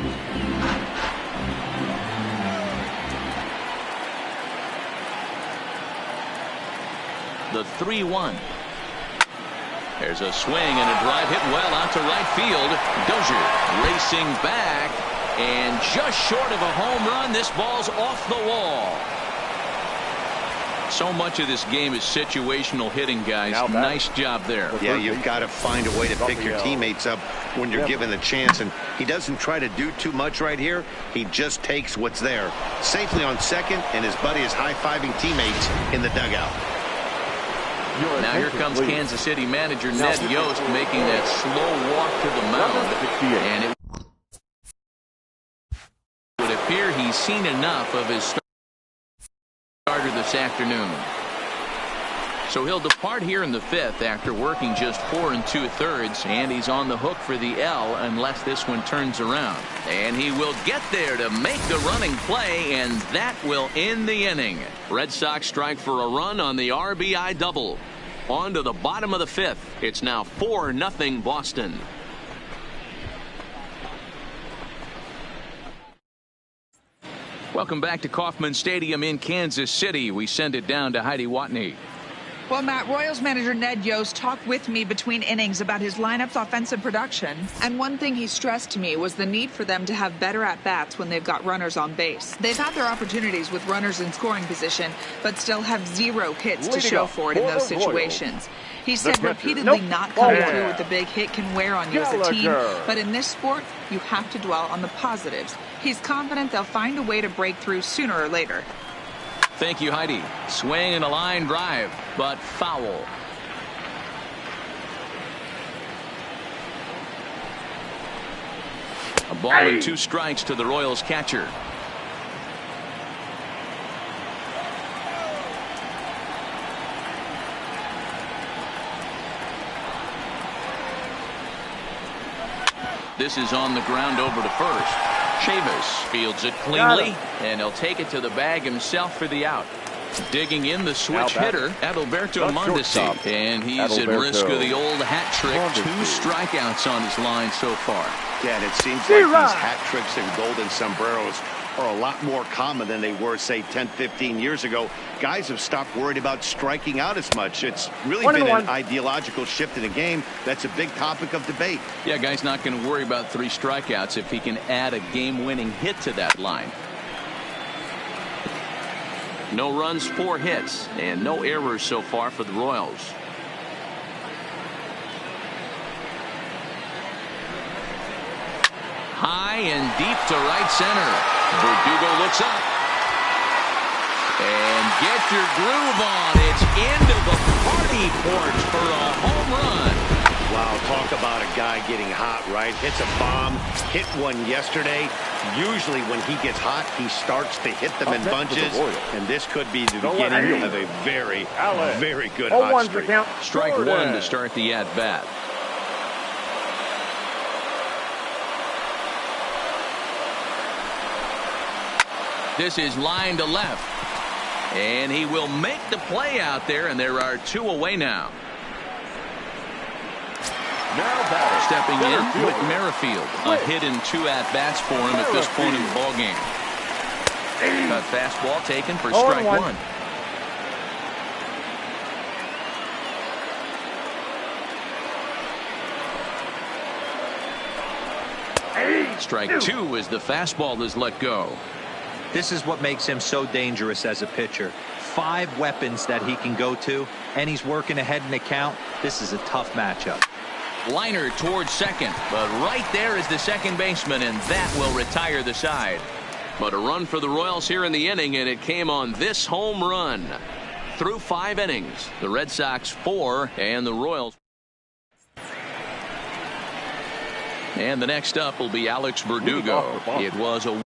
Speaker 1: The 3-1. There's a swing and a drive hit well out to right field. Dozier racing back, and just short of a home run. This ball's off the wall. So much of this game is situational hitting, guys. Nice job there.
Speaker 2: Yeah, you've got to find a way to pick your teammates up when you're given the chance, and he doesn't try to do too much right here. He just takes what's there. Safely on second, and his buddy is high-fiving teammates in the dugout.
Speaker 1: Now here comes Kansas City manager Ned Yost making that slow walk to the mound. And it would appear he's seen enough of his starter this afternoon. So he'll depart here in the 5th after working just 4 2/3, and he's on the hook for the L unless this one turns around. And he will get there to make the running play, and that will end the inning. Red Sox strike for a run on the RBI double. On to the bottom of the 5th. It's now 4-0 Boston. Welcome back to Kauffman Stadium in Kansas City. We send it down to Heidi Watney.
Speaker 7: Well, Matt, Royals manager Ned Yost talked with me between innings about his lineup's offensive production. And one thing he stressed to me was the need for them to have better at-bats when they've got runners on base. They've had their opportunities with runners in scoring position, but still have 0 hits to show for it in those situations. He said repeatedly not coming through with the big hit can wear on you as a team, but in this sport, you have to dwell on the positives. He's confident they'll find a way to break through sooner or later.
Speaker 1: Thank you, Heidi. Swing and a line drive, but foul. A ball and 2 strikes to the Royals catcher. This is on the ground over to first. Chavis fields it cleanly, and he'll take it to the bag himself for the out. Digging in the switch hitter, Adalberto Mondesi, and he's at risk of the old hat trick. 2 strikeouts on his line so far.
Speaker 2: Yeah, and it seems like these hat tricks and golden sombreros are a lot more common than they were, say, 10, 15 years ago. Guys have stopped worried about striking out as much. It's really been an ideological shift in the game. That's a big topic of debate.
Speaker 1: Yeah, guy's not going to worry about 3 strikeouts if he can add a game-winning hit to that line. No runs, 4 hits, and no errors so far for the Royals. high and deep to right center. Verdugo looks up. And get your groove on. It's into the party porch for a home run.
Speaker 2: Wow, talk about a guy getting hot, right? Hits a bomb, hit one yesterday. Usually when he gets hot, he starts to hit them in bunches. And this could be the beginning of a very, very good hot streak.
Speaker 6: Strike one to start the at-bat.
Speaker 1: This is line to left. And he will make the play out there, and there are 2 away now. Stepping in with Merrifield. A hit in 2 at-bats for him at this point in the ballgame. Cut fastball taken for strike 1. Strike 2 as the fastball is let go.
Speaker 3: This is what makes him so dangerous as a pitcher. 5 weapons that he can go to, and he's working ahead in the count. This is a tough matchup.
Speaker 1: Liner towards second, but right there is the second baseman, and that will retire the side.
Speaker 6: But a run for the Royals here in the inning, and it came on this home run. Through 5 innings, the Red Sox 4 and the Royals. And the next up will be Alex Verdugo. It was a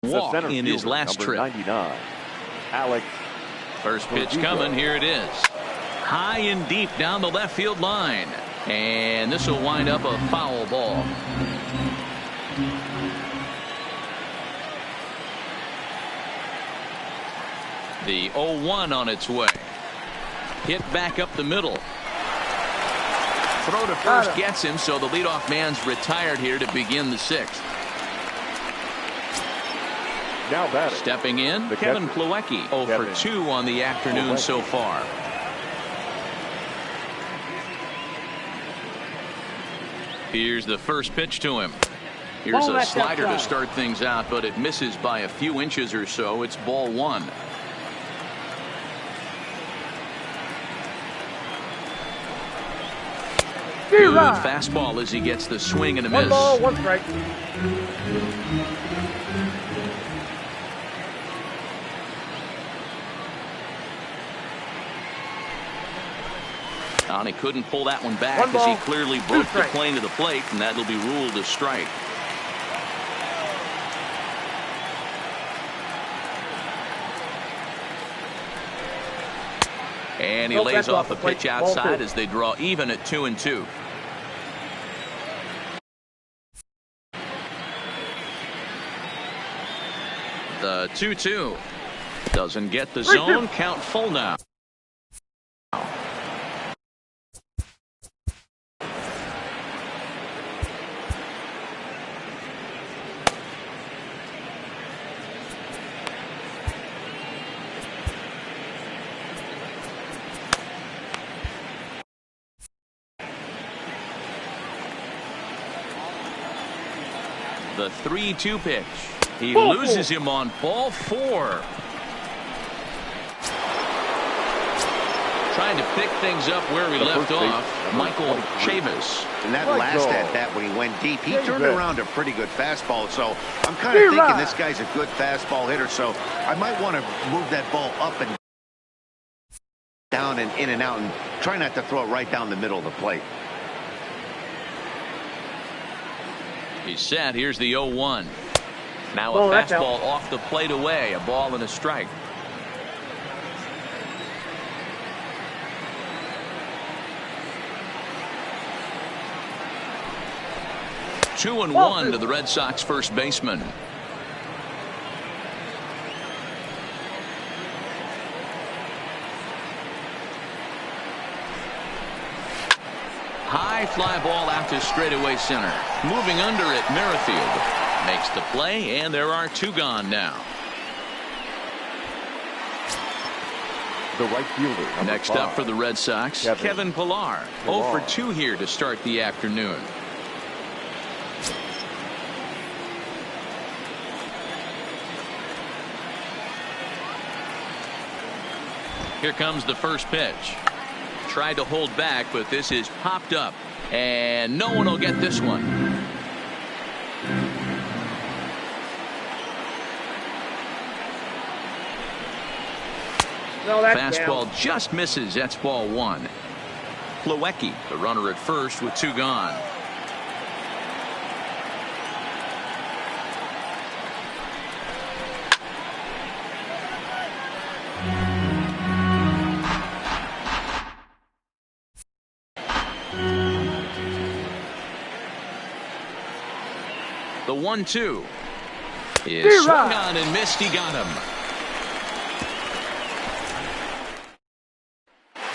Speaker 6: walk in his last trip.
Speaker 4: 99, Alex.
Speaker 1: First pitch coming. Here it is. High and deep down the left field line. And this will wind up a foul ball. The 0-1 on its way. Hit back up the middle. Throw to first gets him, so the leadoff man's retired here to begin the 6th.
Speaker 4: Now batting.
Speaker 1: Stepping in, Kevin Plawecki. 0 for 2 on the afternoon so far. Here's the first pitch to him. Here's a slider to start things out, but it misses by a few inches or so. It's ball 1. Good fastball as he gets the swing and a miss.
Speaker 5: 1 ball, 1 strike.
Speaker 1: And he couldn't pull that one back as he clearly broke the plane to the plate, and that'll be ruled a strike. And he lays off a pitch outside as they draw even at 2-2. The 2-2 doesn't get the zone. Count full now. The 3-2 pitch. He loses him on ball 4. Trying to pick things up where we left off, Michael Chavis.
Speaker 2: And that last at bat when he went deep, he turned around a pretty good fastball. So I'm kind of thinking this guy's a good fastball hitter. So I might want to move that ball up and down and in and out and try not to throw it right down the middle of the plate.
Speaker 1: He's set. Here's the 0-1. Now a fastball off the plate away. A ball and a strike. Two and 1 to the Red Sox first baseman. High fly ball out to straightaway center. Moving under it, Merrifield makes the play, and there are 2 gone now.
Speaker 4: The right fielder.
Speaker 1: Next up for the Red Sox, Kevin Pillar. 0 for 2 here to start the afternoon. Here comes the first pitch. Tried to hold back, but this is popped up. And no one will get this one.
Speaker 5: No, that's
Speaker 1: Fastball
Speaker 5: down.
Speaker 1: just misses. That's ball one. Plawecki, the runner at first with two gone. The 1-2 is swung on and missed. He got him.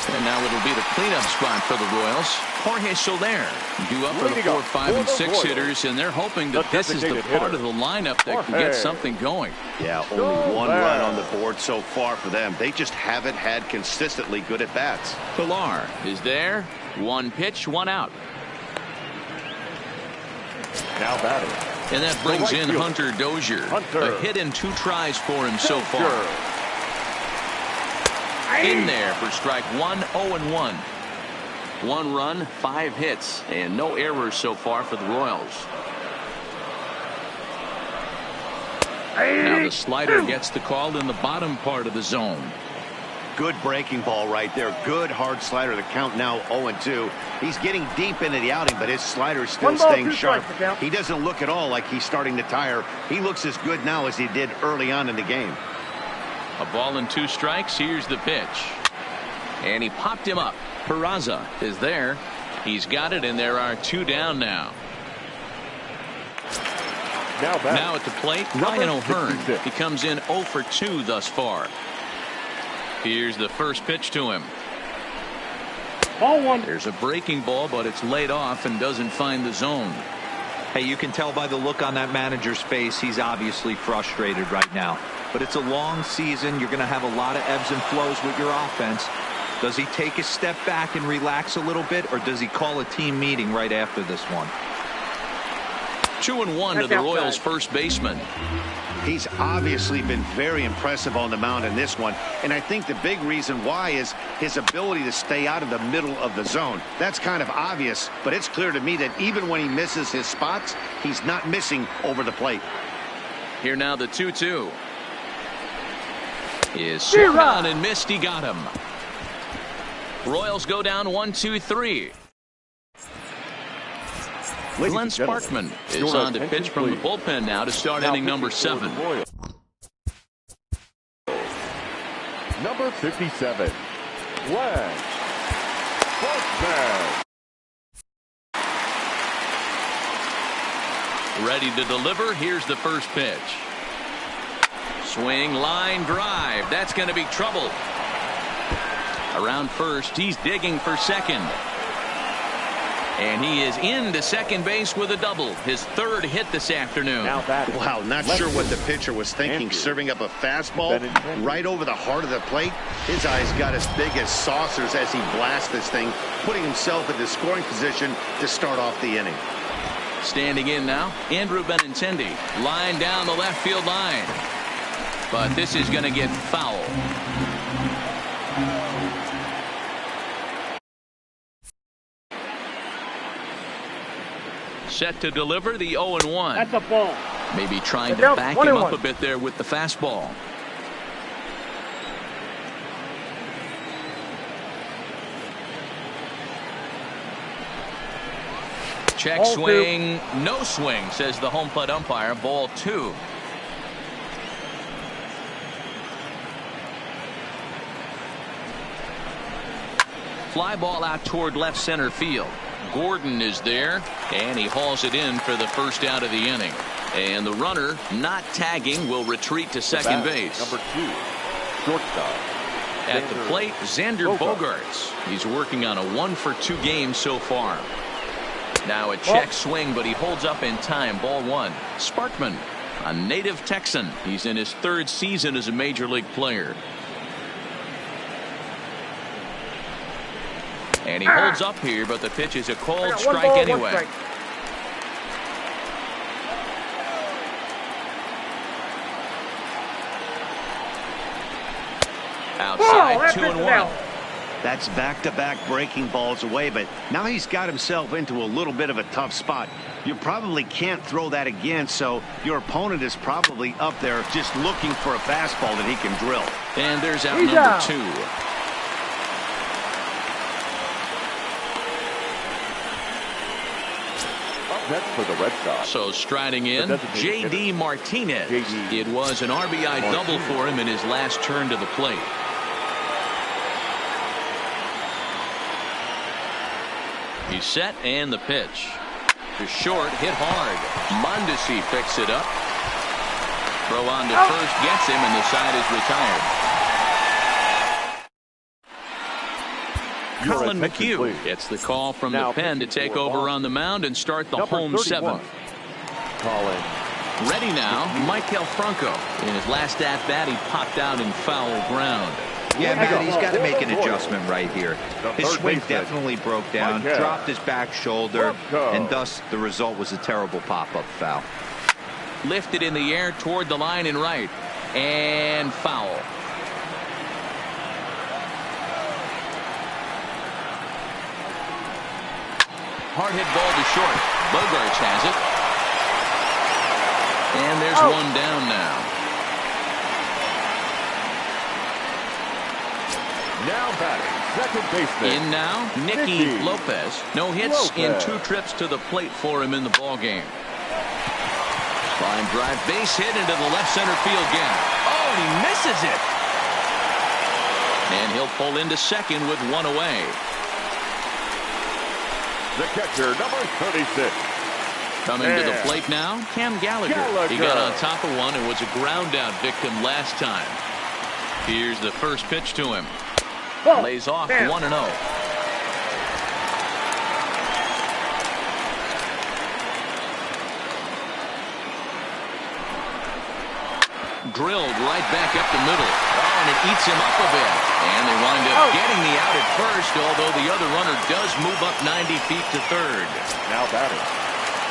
Speaker 1: And now it'll be the cleanup spot for the Royals. Jorge Soler due up for the 4, 5, and 6 hitters, and they're hoping that this is the part of the lineup that can get something going.
Speaker 2: Yeah, only one run on the board so far for them. They just haven't had consistently good at-bats.
Speaker 1: Pilar is there. One pitch, one out.
Speaker 4: Now batting.
Speaker 1: And that brings in Hunter Dozier. A hit in 2 tries for him so far. In there for strike 1, 0-1. 1 run, 5 hits, and no errors so far for the Royals. Now the slider gets the call in the bottom part of the zone.
Speaker 2: Good breaking ball right there. Good hard slider. The count now 0-2. He's getting deep into the outing, but his slider's still staying sharp. He doesn't look at all like he's starting to tire. He looks as good now as he did early on in the game.
Speaker 1: A ball and 2 strikes. Here's the pitch. And he popped him up. Peraza is there. He's got it, and there are 2 down now. Now at the plate, Ryan O'Hearn. He comes in 0 for 2 thus far. Here's the first pitch to him.
Speaker 5: Ball 1.
Speaker 1: There's a breaking ball, but it's laid off and doesn't find the zone.
Speaker 3: Hey, you can tell by the look on that manager's face, he's obviously frustrated right now. But it's a long season. You're going to have a lot of ebbs and flows with your offense. Does he take a step back and relax a little bit, or does he call a team meeting right after this one?
Speaker 1: 2-1 to the Royals' first baseman.
Speaker 2: He's obviously been very impressive on the mound in this one, and I think the big reason why is his ability to stay out of the middle of the zone. That's kind of obvious, but it's clear to me that even when he misses his spots, he's not missing over the plate.
Speaker 1: Here now the 2-2 is swung on and missed. He got him. Royals go down 1-2-3. Glenn Sparkman is on to pitch from the bullpen now to start inning number 7.
Speaker 4: Number 57, Glenn Sparkman.
Speaker 1: Ready to deliver. Here's the first pitch. Swing, line drive. That's going to be trouble. Around first, he's digging for second. And he is into second base with a double. His 3rd hit this afternoon.
Speaker 2: Wow, not sure what the pitcher was thinking, serving up a fastball right over the heart of the plate. His eyes got as big as saucers as he blasts this thing, putting himself in the scoring position to start off the inning.
Speaker 1: Standing in now, Andrew Benintendi. Line down the left field line. But this is going to get foul. Set to deliver the 0-1.
Speaker 5: That's a ball.
Speaker 1: Maybe trying to back him up a bit there with the fastball. Check ball swing. 2. No swing, says the home plate umpire. Ball 2. Fly ball out toward left center field. Gordon is there, and he hauls it in for the first out of the inning. And the runner, not tagging, will retreat to second base.
Speaker 4: Number 2, shortstop.
Speaker 1: At the plate, Xander Bogaerts. He's working on a 1 for 2 game so far. Now a check swing, but he holds up in time. Ball 1. Sparkman, a native Texan. He's in his 3rd season as a major league player. And he holds up here, but the pitch is a called strike anyway. Outside, 2-1.
Speaker 2: That's back-to-back breaking balls away, but now he's got himself into a little bit of a tough spot. You probably can't throw that again, so your opponent is probably up there just looking for a fastball that he can drill.
Speaker 1: And there's out number 2.
Speaker 4: Up next for the Red Sox.
Speaker 1: So striding in, J.D. Martinez. It was an RBI double for him in his last turn to the plate. He's set, and the pitch. To short, hit hard. Mondesi picks it up. Throw on to first, gets him, and the side is retired. Colin McHugh gets the call from the pen to take over on the mound and start the home 7th.
Speaker 4: Colin.
Speaker 1: Ready now, Maikel Franco. In his last at-bat, he popped out in foul ground.
Speaker 3: Yeah, Matt, he's got to make an adjustment right here. His swing definitely broke down, dropped his back shoulder, and thus the result was a terrible pop-up foul.
Speaker 1: Lifted in the air toward the line and right, and foul. Hard hit ball to short. Bogaerts has it. And there's one down now.
Speaker 4: Now batting, second baseman.
Speaker 1: In now, Nicky Lopez. No hits in 2 trips to the plate for him in the ballgame. Line drive, base hit into the left center field gap. Oh, and he misses it. And he'll pull into second with 1 away.
Speaker 4: The catcher, number 36.
Speaker 1: Coming to the plate now, Cam Gallagher. He got on top of one and was a ground out victim last time. Here's the first pitch to him. Lays off 1-0. Drilled right back up the middle. Oh, and it eats him up a bit. And they wind up getting the out at first, although the other runner does move up 90 feet to third.
Speaker 4: Now batting.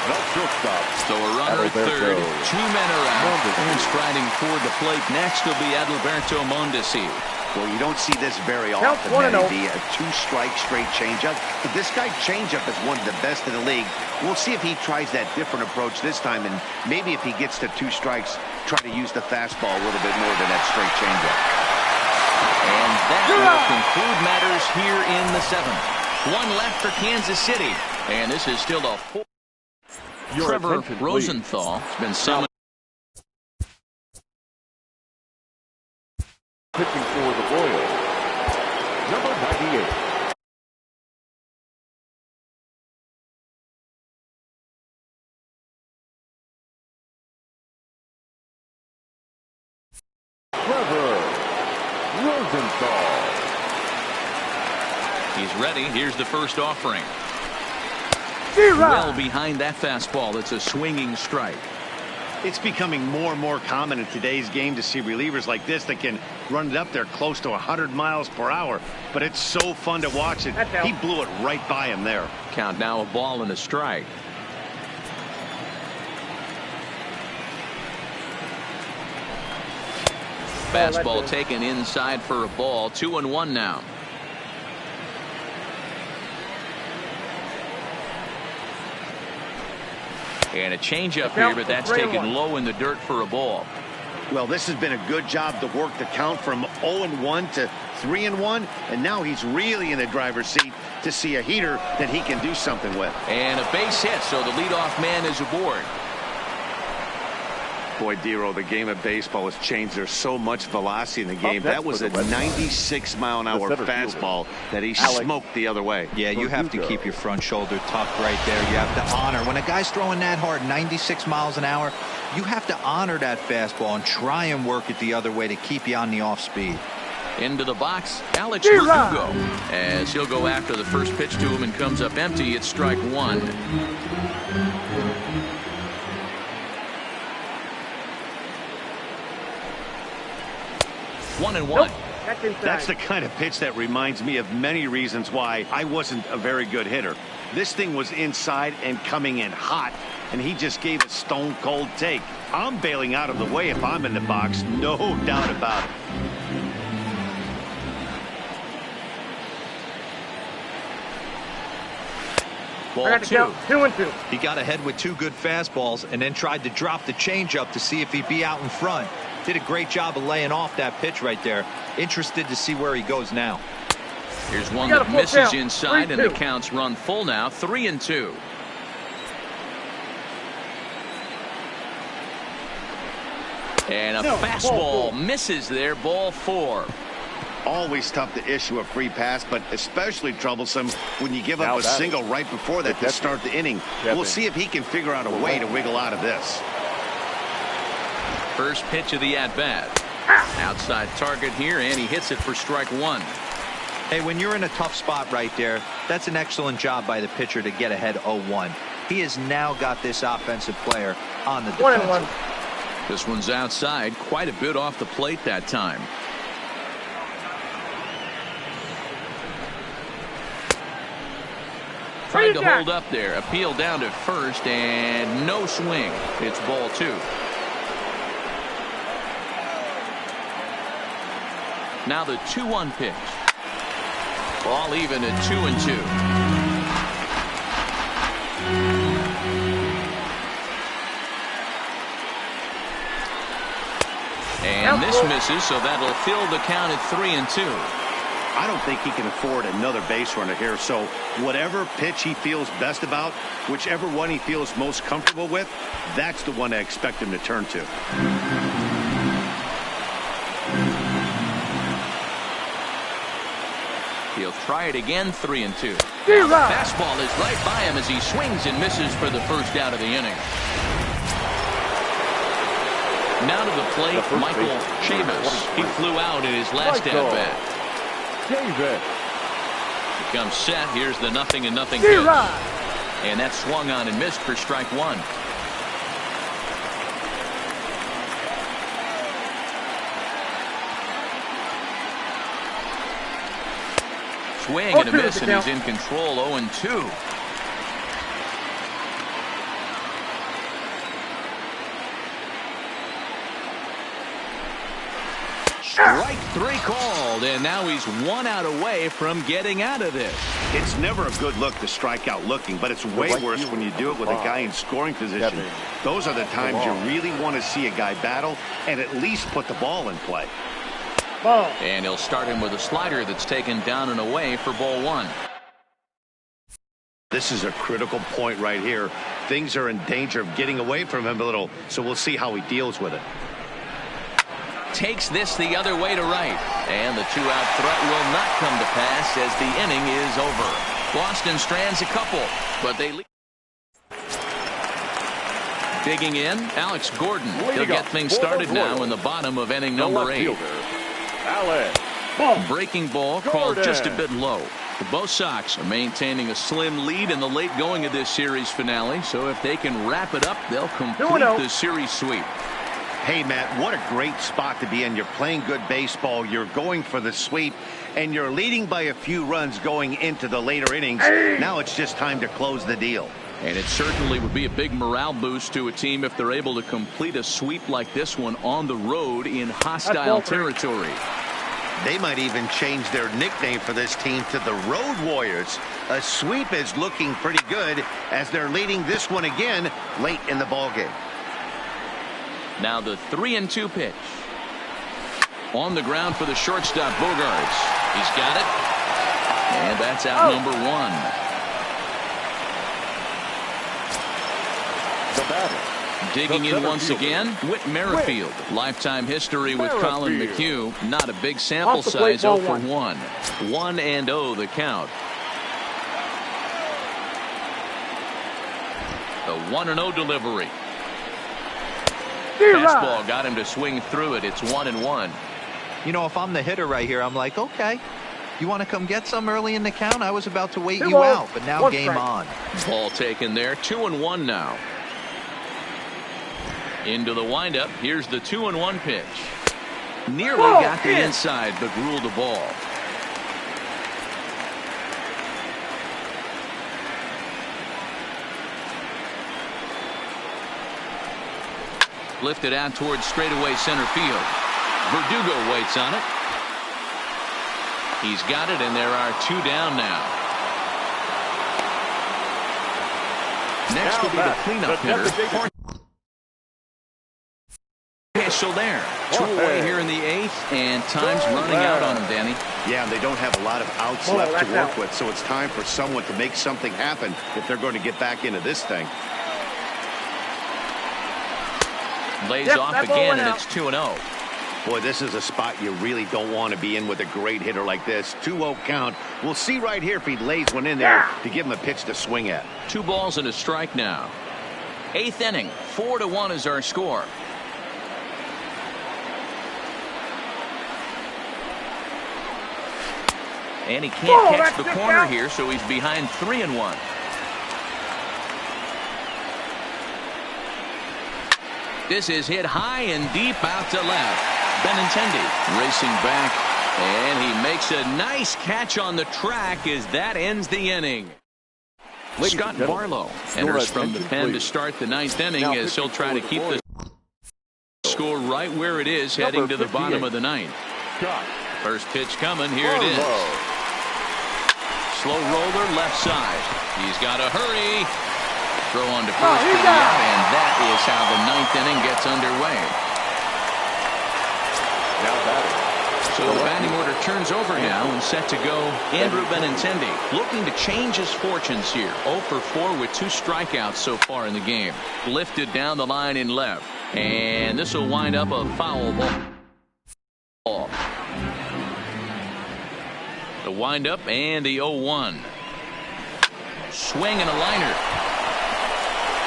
Speaker 4: No shortstop.
Speaker 1: So a runner at third. 2 men are out. And striding toward the plate next will be Adalberto Mondesi.
Speaker 2: Well, you don't see this very often, Matty, a 2-strike straight changeup. But this guy changeup is one of the best in the league. We'll see if he tries that different approach this time, and maybe if he gets to 2 strikes, try to use the fastball a little bit more than that straight changeup.
Speaker 1: And that will conclude matters here in the 7th. 1 left for Kansas City, and this is still a 4. Trevor Rosenthal has been summoned.
Speaker 4: Pitching for the Royals, number 98. Trevor Rosenthal.
Speaker 1: He's ready. Here's the first offering. Well behind that fastball. It's a swinging strike.
Speaker 2: It's becoming more and more common in today's game to see relievers like this that can run it up there close to 100 miles per hour. But it's so fun to watch it. He blew it right by him there.
Speaker 1: Count now a ball and a strike. Fastball taken inside for a ball. 2-1 now. And a changeup here, but that's taken low in the dirt for a ball.
Speaker 2: Well, this has been a good job to work the count from 0-1 to 3-1, and now he's really in the driver's seat to see a heater that he can do something with.
Speaker 1: And a base hit, so the leadoff man is aboard.
Speaker 2: Boy, Dero, the game of baseball has changed. There's so much velocity in the game. That was a 96-mile-an-hour fastball that he smoked the other way.
Speaker 3: Yeah, you have to keep your front shoulder tucked right there. You have to honor. When a guy's throwing that hard, 96 miles an hour, you have to honor that fastball and try and work it the other way to keep you on the off speed.
Speaker 1: Into the box, Alex Verdugo. As he'll go after the first pitch to him and comes up empty, it's strike 1. 1-1.
Speaker 5: Nope.
Speaker 2: That's the kind of pitch that reminds me of many reasons why I wasn't a very good hitter. This thing was inside and coming in hot, and he just gave a stone-cold take. I'm bailing out of the way if I'm in the box, no doubt about it.
Speaker 6: Ball 2.
Speaker 5: 2-2.
Speaker 3: He got ahead with 2 good fastballs and then tried to drop the changeup to see if he'd be out in front. Did a great job of laying off that pitch right there. Interested to see where he goes now.
Speaker 1: Here's one that misses inside, and the count's run full now, 3-2. And a fastball misses there, ball 4.
Speaker 2: Always tough to issue a free pass, but especially troublesome when you give up a single right before that to start the inning. We'll see if he can figure out a way to wiggle out of this.
Speaker 1: First pitch of the at-bat. Outside target here, and he hits it for strike 1.
Speaker 3: Hey, when you're in a tough spot right there, that's an excellent job by the pitcher to get ahead 0-1. He has now got this offensive player on the defensive.
Speaker 1: This one's outside, quite a bit off the plate that time. Tried to hold up there. Appeal down to first, and no swing. It's ball 2. Now the 2-1 pitch. All even at 2-2. And this misses, so that'll fill the count at 3-2.
Speaker 2: I don't think he can afford another base runner here, so whatever pitch he feels best about, whichever one he feels most comfortable with, that's the one I expect him to turn to.
Speaker 1: He'll try it again, 3-2. The fastball is right by him as he swings and misses for the first out of the inning. Now to the plate, Michael Chavis. He flew out in his last at-bat. Becomes set. Here's the 0-0 pitch. And that swung on and missed for strike 1. Swing and a miss, and he's in control, 0-2. Strike 3 called, and now he's 1 out away from getting out of this.
Speaker 2: It's never a good look to strike out looking, but it's way worse when you do it with a guy in scoring position. Those are the times you really want to see a guy battle and at least put the ball in play.
Speaker 1: And he'll start him with a slider that's taken down and away for ball 1.
Speaker 2: This is a critical point right here. Things are in danger of getting away from him a little, so we'll see how he deals with it.
Speaker 1: Takes this the other way to right, and the 2-out threat will not come to pass as the inning is over. Boston strands a couple, but they lead. Digging in, Alex Gordon. He'll get things started now in the bottom of inning number 8. Breaking ball called just a bit low. Both Sox are maintaining a slim lead in the late going of this series finale, so if they can wrap it up, they'll complete the series sweep.
Speaker 2: Hey, Matt, what a great spot to be in. You're playing good baseball. You're going for the sweep, and you're leading by a few runs going into the later innings. Now it's just time to close the deal.
Speaker 1: And it certainly would be a big morale boost to a team if they're able to complete a sweep like this one on the road in hostile territory.
Speaker 2: They might even change their nickname for this team to the Road Warriors. A sweep is looking pretty good as they're leading this one again late in the ballgame.
Speaker 1: Now the 3-2 pitch. On the ground for the shortstop, Bogaerts. He's got it. And that's out number 1.
Speaker 4: The batter.
Speaker 1: Digging in once again, Whit Merrifield. Lifetime history with Colin McHugh. Not a big sample size, 0 for 1. 1-0 the count. The 1-0 delivery. Fastball got him to swing through it. It's 1-1.
Speaker 3: You know, if I'm the hitter right here, I'm like, okay, you want to come get some early in the count? I was about to wait you out, but now game on.
Speaker 1: Ball taken there. 2-1 now. Into the windup. Here's the 2-1 pitch. Nearly got the inside, but ruled the ball. Lifted out towards straightaway center field. Verdugo waits on it. He's got it, and there are 2 down now. Next will be the cleanup hitter. So there, 2 away here in the 8th, and time's running out on them, Danny.
Speaker 2: Yeah, and they don't have a lot of outs left to work with, so it's time for someone to make something happen if they're going to get back into this thing.
Speaker 1: Lays off again, and it's 2-0.
Speaker 2: Boy, this is a spot you really don't want to be in with a great hitter like this. 2-0 count. We'll see right here if he lays one in there to give him a pitch to swing at.
Speaker 1: 2 balls and a strike now. 8th inning, 4-1 is our score. And he can't catch the corner here, so he's behind 3-1. This is hit high and deep out to left. Benintendi racing back, and he makes a nice catch on the track as that ends the inning. Scott Barlow enters from the pen to start the 9th inning as he'll try to keep the score right where it is heading to the bottom of the 9th. First pitch coming. Here it is. Slow roller left side. He's got to hurry. Throw on to first for the out, and that is how the 9th inning gets underway. So the batting order turns over now and set to go. Andrew Benintendi looking to change his fortunes here. 0 for 4 with 2 strikeouts so far in the game. Lifted down the line in left. And this will wind up a foul ball. The windup and the 0-1. Swing and a liner.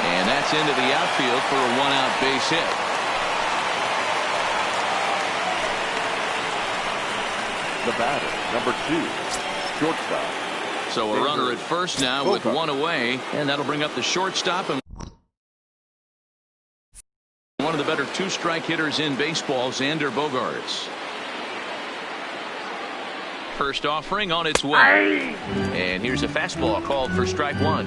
Speaker 1: And that's into the outfield for a 1-out base hit.
Speaker 4: The batter, number 2, shortstop.
Speaker 1: So a runner at first now with 1 away, and that'll bring up the shortstop. And one of the better 2-strike hitters in baseball, Xander Bogaerts. First offering on its way. And here's a fastball called for strike 1.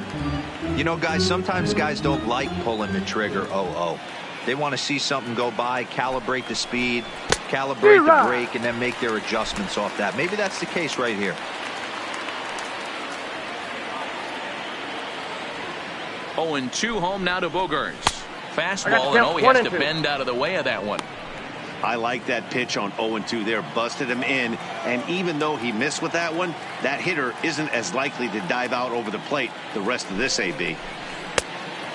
Speaker 3: You know, guys, sometimes guys don't like pulling the trigger 0-0. They want to see something go by, calibrate the speed, calibrate the brake, and then make their adjustments off that. Maybe that's the case right here.
Speaker 1: Oh, and 2 home now to Bogaerts. Fastball, and he has to bend out of the way of that one.
Speaker 2: I like that pitch on 0-2 there. Busted him in, and even though he missed with that one, that hitter isn't as likely to dive out over the plate the rest of this AB.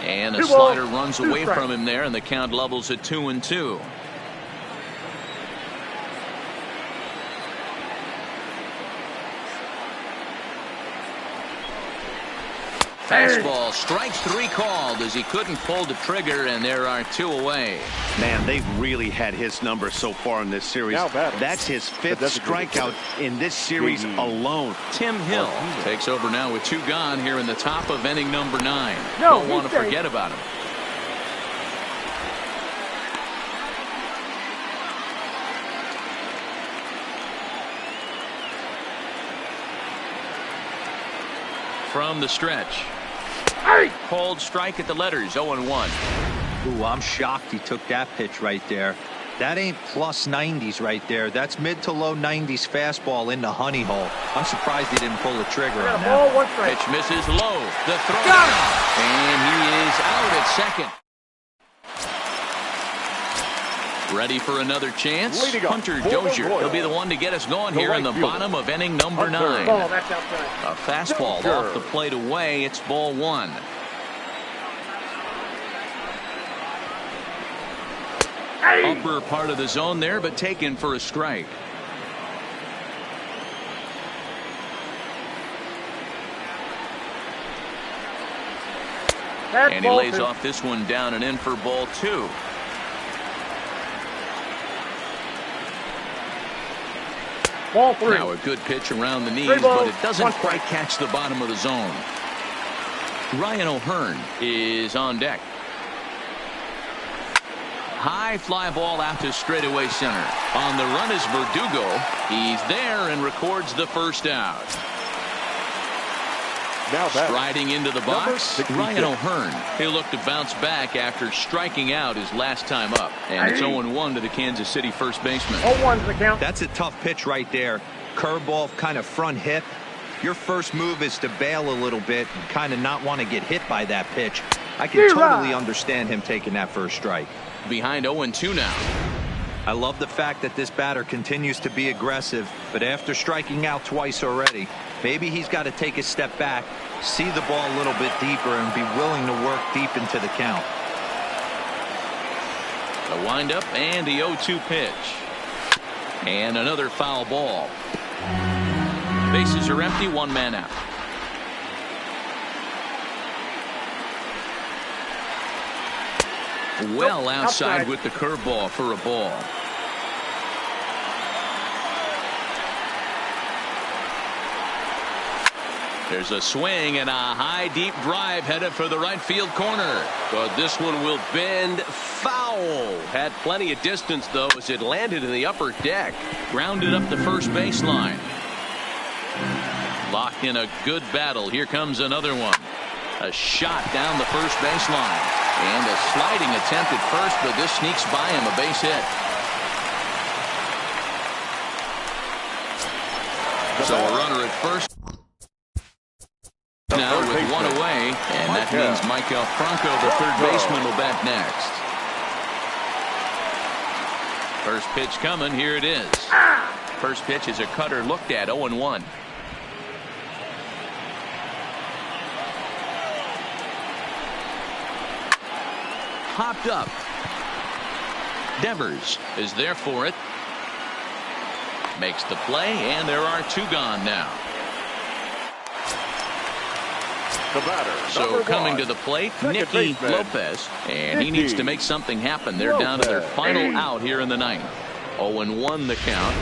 Speaker 1: And a slider runs away from him there, and the count levels at 2-2. Fastball, strike 3 called as he couldn't pull the trigger, and there are 2 away.
Speaker 2: Man, they've really had his number so far in this series. That's his 5th strikeout in this series alone.
Speaker 1: Tim Hill takes over now with 2 gone here in the top of inning number 9. Don't want to forget about him. From the stretch. Cold strike at the letters, 0-1.
Speaker 3: Ooh, I'm shocked he took that pitch right there. That ain't plus 90s right there. That's mid to low 90s fastball in the honey hole. I'm surprised he didn't pull the trigger on that.
Speaker 1: Pitch misses low. The throw down. And he is out at second. Ready for another chance? Hunter Dozier. He'll be the one to get us going here in the bottom of inning number 9. A fastball off the plate away. It's ball 1. Upper part of the zone there, but taken for a strike. And he lays off this one down and in for ball 2.
Speaker 5: Ball 3.
Speaker 1: Now a good pitch around the knees, but it doesn't quite catch the bottom of the zone. Ryan O'Hearn is on deck. High fly ball out to straightaway center. On the run is Verdugo. He's there and records the first out. Striding into the box, Ryan O'Hearn. He'll look to bounce back after striking out his last time up. And it's 0-1 to the Kansas City first baseman.
Speaker 5: 0-1's the count.
Speaker 3: That's a tough pitch right there. Curveball, kind of front hip. your first move is to bail a little bit and kind of not want to get hit by that pitch, I can totally understand him taking that first strike.
Speaker 6: Behind 0-2 now.
Speaker 3: I love the fact that this batter continues to be aggressive, but after striking out twice already, maybe he's got to take a step back, see the ball a little bit deeper, and be willing to work deep into the count.
Speaker 6: The windup and the 0-2 pitch. And another foul ball. Bases are empty, one man out. Well outside with the curveball for a ball. There's a swing and a high deep drive headed for the right field corner.
Speaker 8: But this one will bend foul. Had plenty of distance though as it landed in the upper deck.
Speaker 6: Grounded up the first baseline. Locked in a good battle. Here comes another one. A shot down the first baseline. And a sliding attempt at first, but this sneaks by him, a base hit. So a runner at first. Now with one away, and that means Maikel Franco, the third baseman, will bat next. First pitch coming, here it is. First pitch is a cutter looked at, 0-1. Popped up. Devers is there for it. Makes the play, and there are two gone now.
Speaker 4: The batter,
Speaker 6: so coming to the plate, Nicky Lopez, and he needs to make something happen. They're down to their final out here in the ninth. 0-1 the count.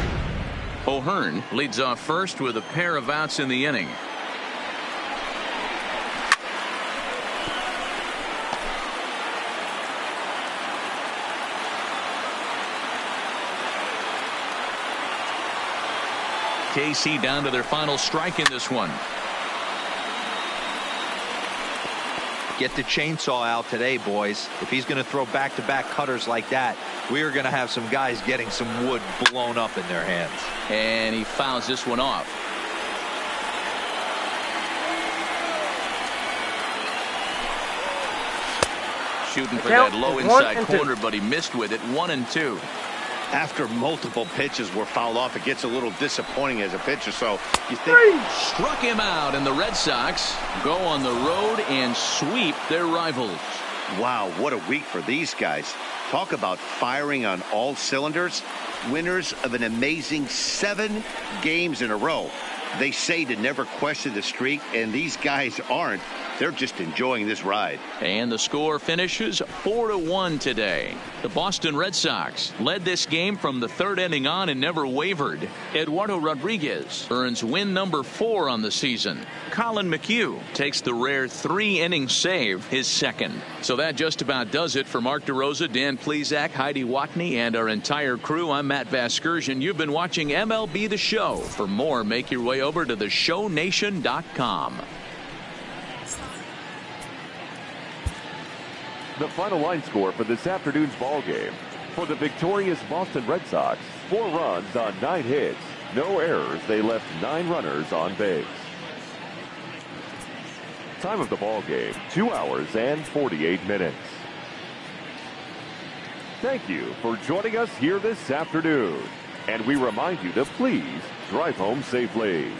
Speaker 6: O'Hearn leads off first with a pair of outs in the inning. KC down to their final strike in this one.
Speaker 3: Get the chainsaw out today, boys. If he's going to throw back-to-back cutters like that, we are going to have some guys getting some wood blown up in their hands.
Speaker 6: And he fouls this one off. Shooting for that low inside corner, but he missed with it. 1-2.
Speaker 2: After multiple pitches were fouled off, it gets a little disappointing as a pitcher. So you think
Speaker 6: struck him out, and the Red Sox go on the road and sweep their rivals.
Speaker 2: Wow, what a week for these guys. Talk about firing on all cylinders. Winners of an amazing 7 games in a row. They say to never question the streak, and these guys aren't. They're just enjoying this ride.
Speaker 6: And the score finishes 4-1 today. The Boston Red Sox led this game from the third inning on and never wavered. Eduardo Rodriguez earns win number 4 on the season. Colin McHugh takes the rare 3-inning save, his second. So that just about does it for Mark DeRosa, Dan Plesac, Heidi Watney, and our entire crew. I'm Matt Vasgersian. You've been watching MLB The Show. For more, make your way over to theshownation.com.
Speaker 4: The final line score for this afternoon's ball game. For the victorious Boston Red Sox, 4 runs on 9 hits. No errors. They left 9 runners on base. Time of the ball game, 2 hours and 48 minutes. Thank you for joining us here this afternoon. And we remind you to please drive home safely.